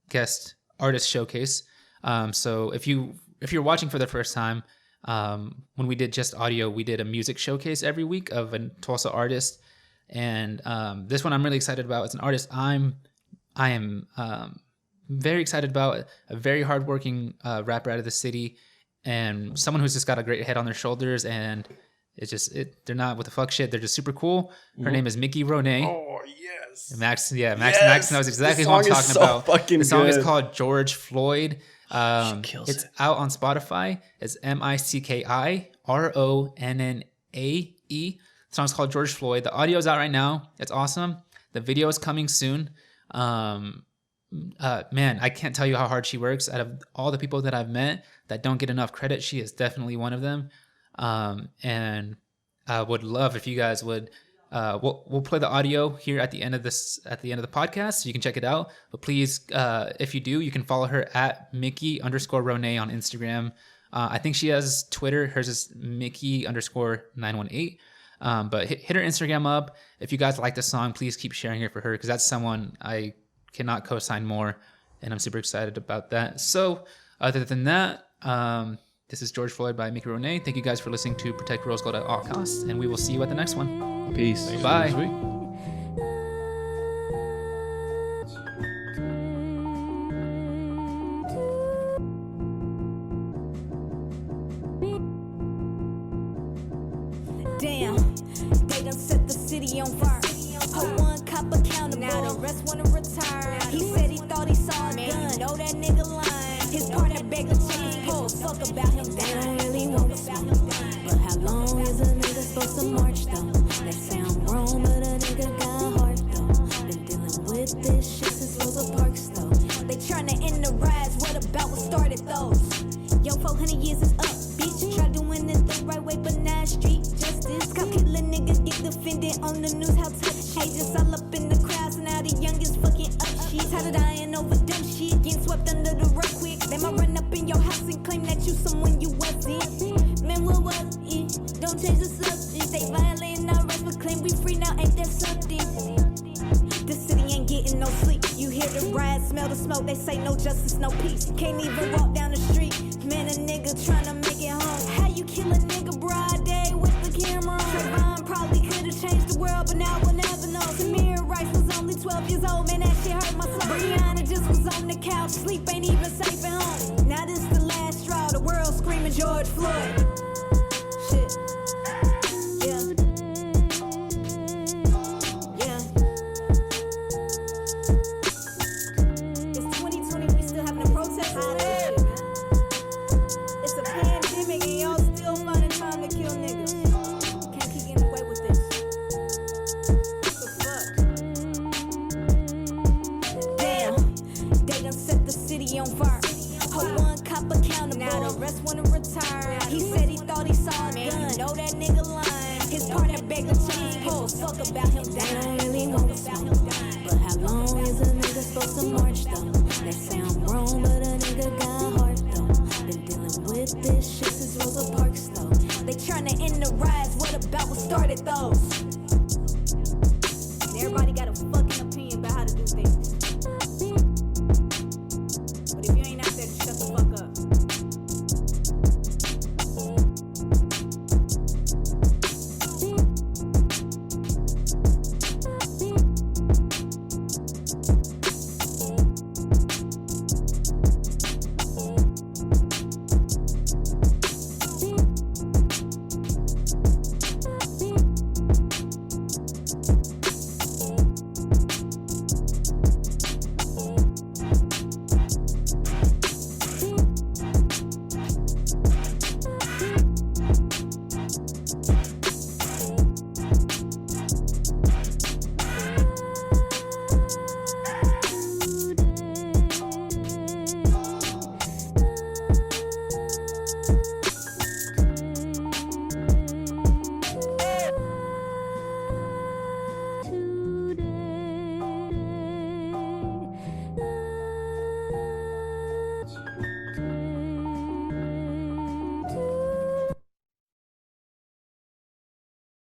guest artist showcase. So if you're watching for the first time, when we did just audio, we did a music showcase every week of a Tulsa artist. And this one I'm really excited about. It's an artist I am very excited about. A very hardworking rapper out of the city, and someone who's just got a great head on their shoulders, and it's just they're not with the fuck shit. They're just super cool. Her name is Mickey Ronay.
Oh yes.
Max knows exactly who I'm talking about. The song is called George Floyd. It's out on Spotify. It's MICKI RONNAE. The song's called George Floyd. The audio's out right now. It's awesome. The video is coming soon. Man, I can't tell you how hard she works. Out of all the people that I've met that don't get enough credit, she is definitely one of them. And I would love if you guys would. We'll play the audio here at the end of the podcast, so you can check it out. But please, if you do, you can follow her at Mickey_Ronay on Instagram. I think she has Twitter. Hers is Mickey_918. But hit her Instagram up. If you guys like the song, please keep sharing it for her, because that's someone I cannot co-sign more, and I'm super excited about that. So other than that, this is George Floyd by Mickey Ronay. Thank you guys for listening to Protect Rose Gold at all costs, and we will see you at the next one.
Peace.
Bye.
Damn, they done set the city on fire. Put one cop accountable, now the rest wanna retire. He said he thought he saw a gun, know that nigga lying. His partner begged to check his pulse, fuck about him, they don't really want smoke. But how long is a nigga supposed to march though? That sound wrong, but a nigga got heart though. Been dealing with this shit since Rosa Parks though. They tryna end the rise, what about what started those? Yo, 400 years is up, bitch. Try doing it the right way, but not street justice. Cop killing niggas get defended on the news, how touch shit. Just all up in the crowds, and now the youngest fucking up shit. Tired of dying over dumb shit, getting swept under the rug quick. They might run up in your house and claim that you someone you wasn't. Man, what was it? Don't change the subject. They violating our rights, but claim we free now, ain't that something? The city ain't getting no sleep. You hear the riots, smell the smoke. They say no justice, no peace. Can't even walk down the street. Man, a nigga tryna make it home. How you kill a nigga broad day with the camera on? Trayvon probably could've changed the world, but now we'll never know. Tamir Rice was only 12 years old. Man, that shit hurt my soul. Brianna just was on the couch. Sleep ain't even safe at home. Now this the last straw. The world screaming George Floyd. Shit. Yeah. Yeah. It's 2020, we still having a protest. It's a pandemic and y'all still finding time to kill niggas. Can't keep getting away with this. What the fuck? Damn, they done set the city on fire. Hold one cop accountable, now the rest wanna retire. He said he thought he saw a gun, know that nigga lying. His partner begged to check his pulse, fuck about him, they don't really want smoke. But how long is a nigga supposed to march though? That sound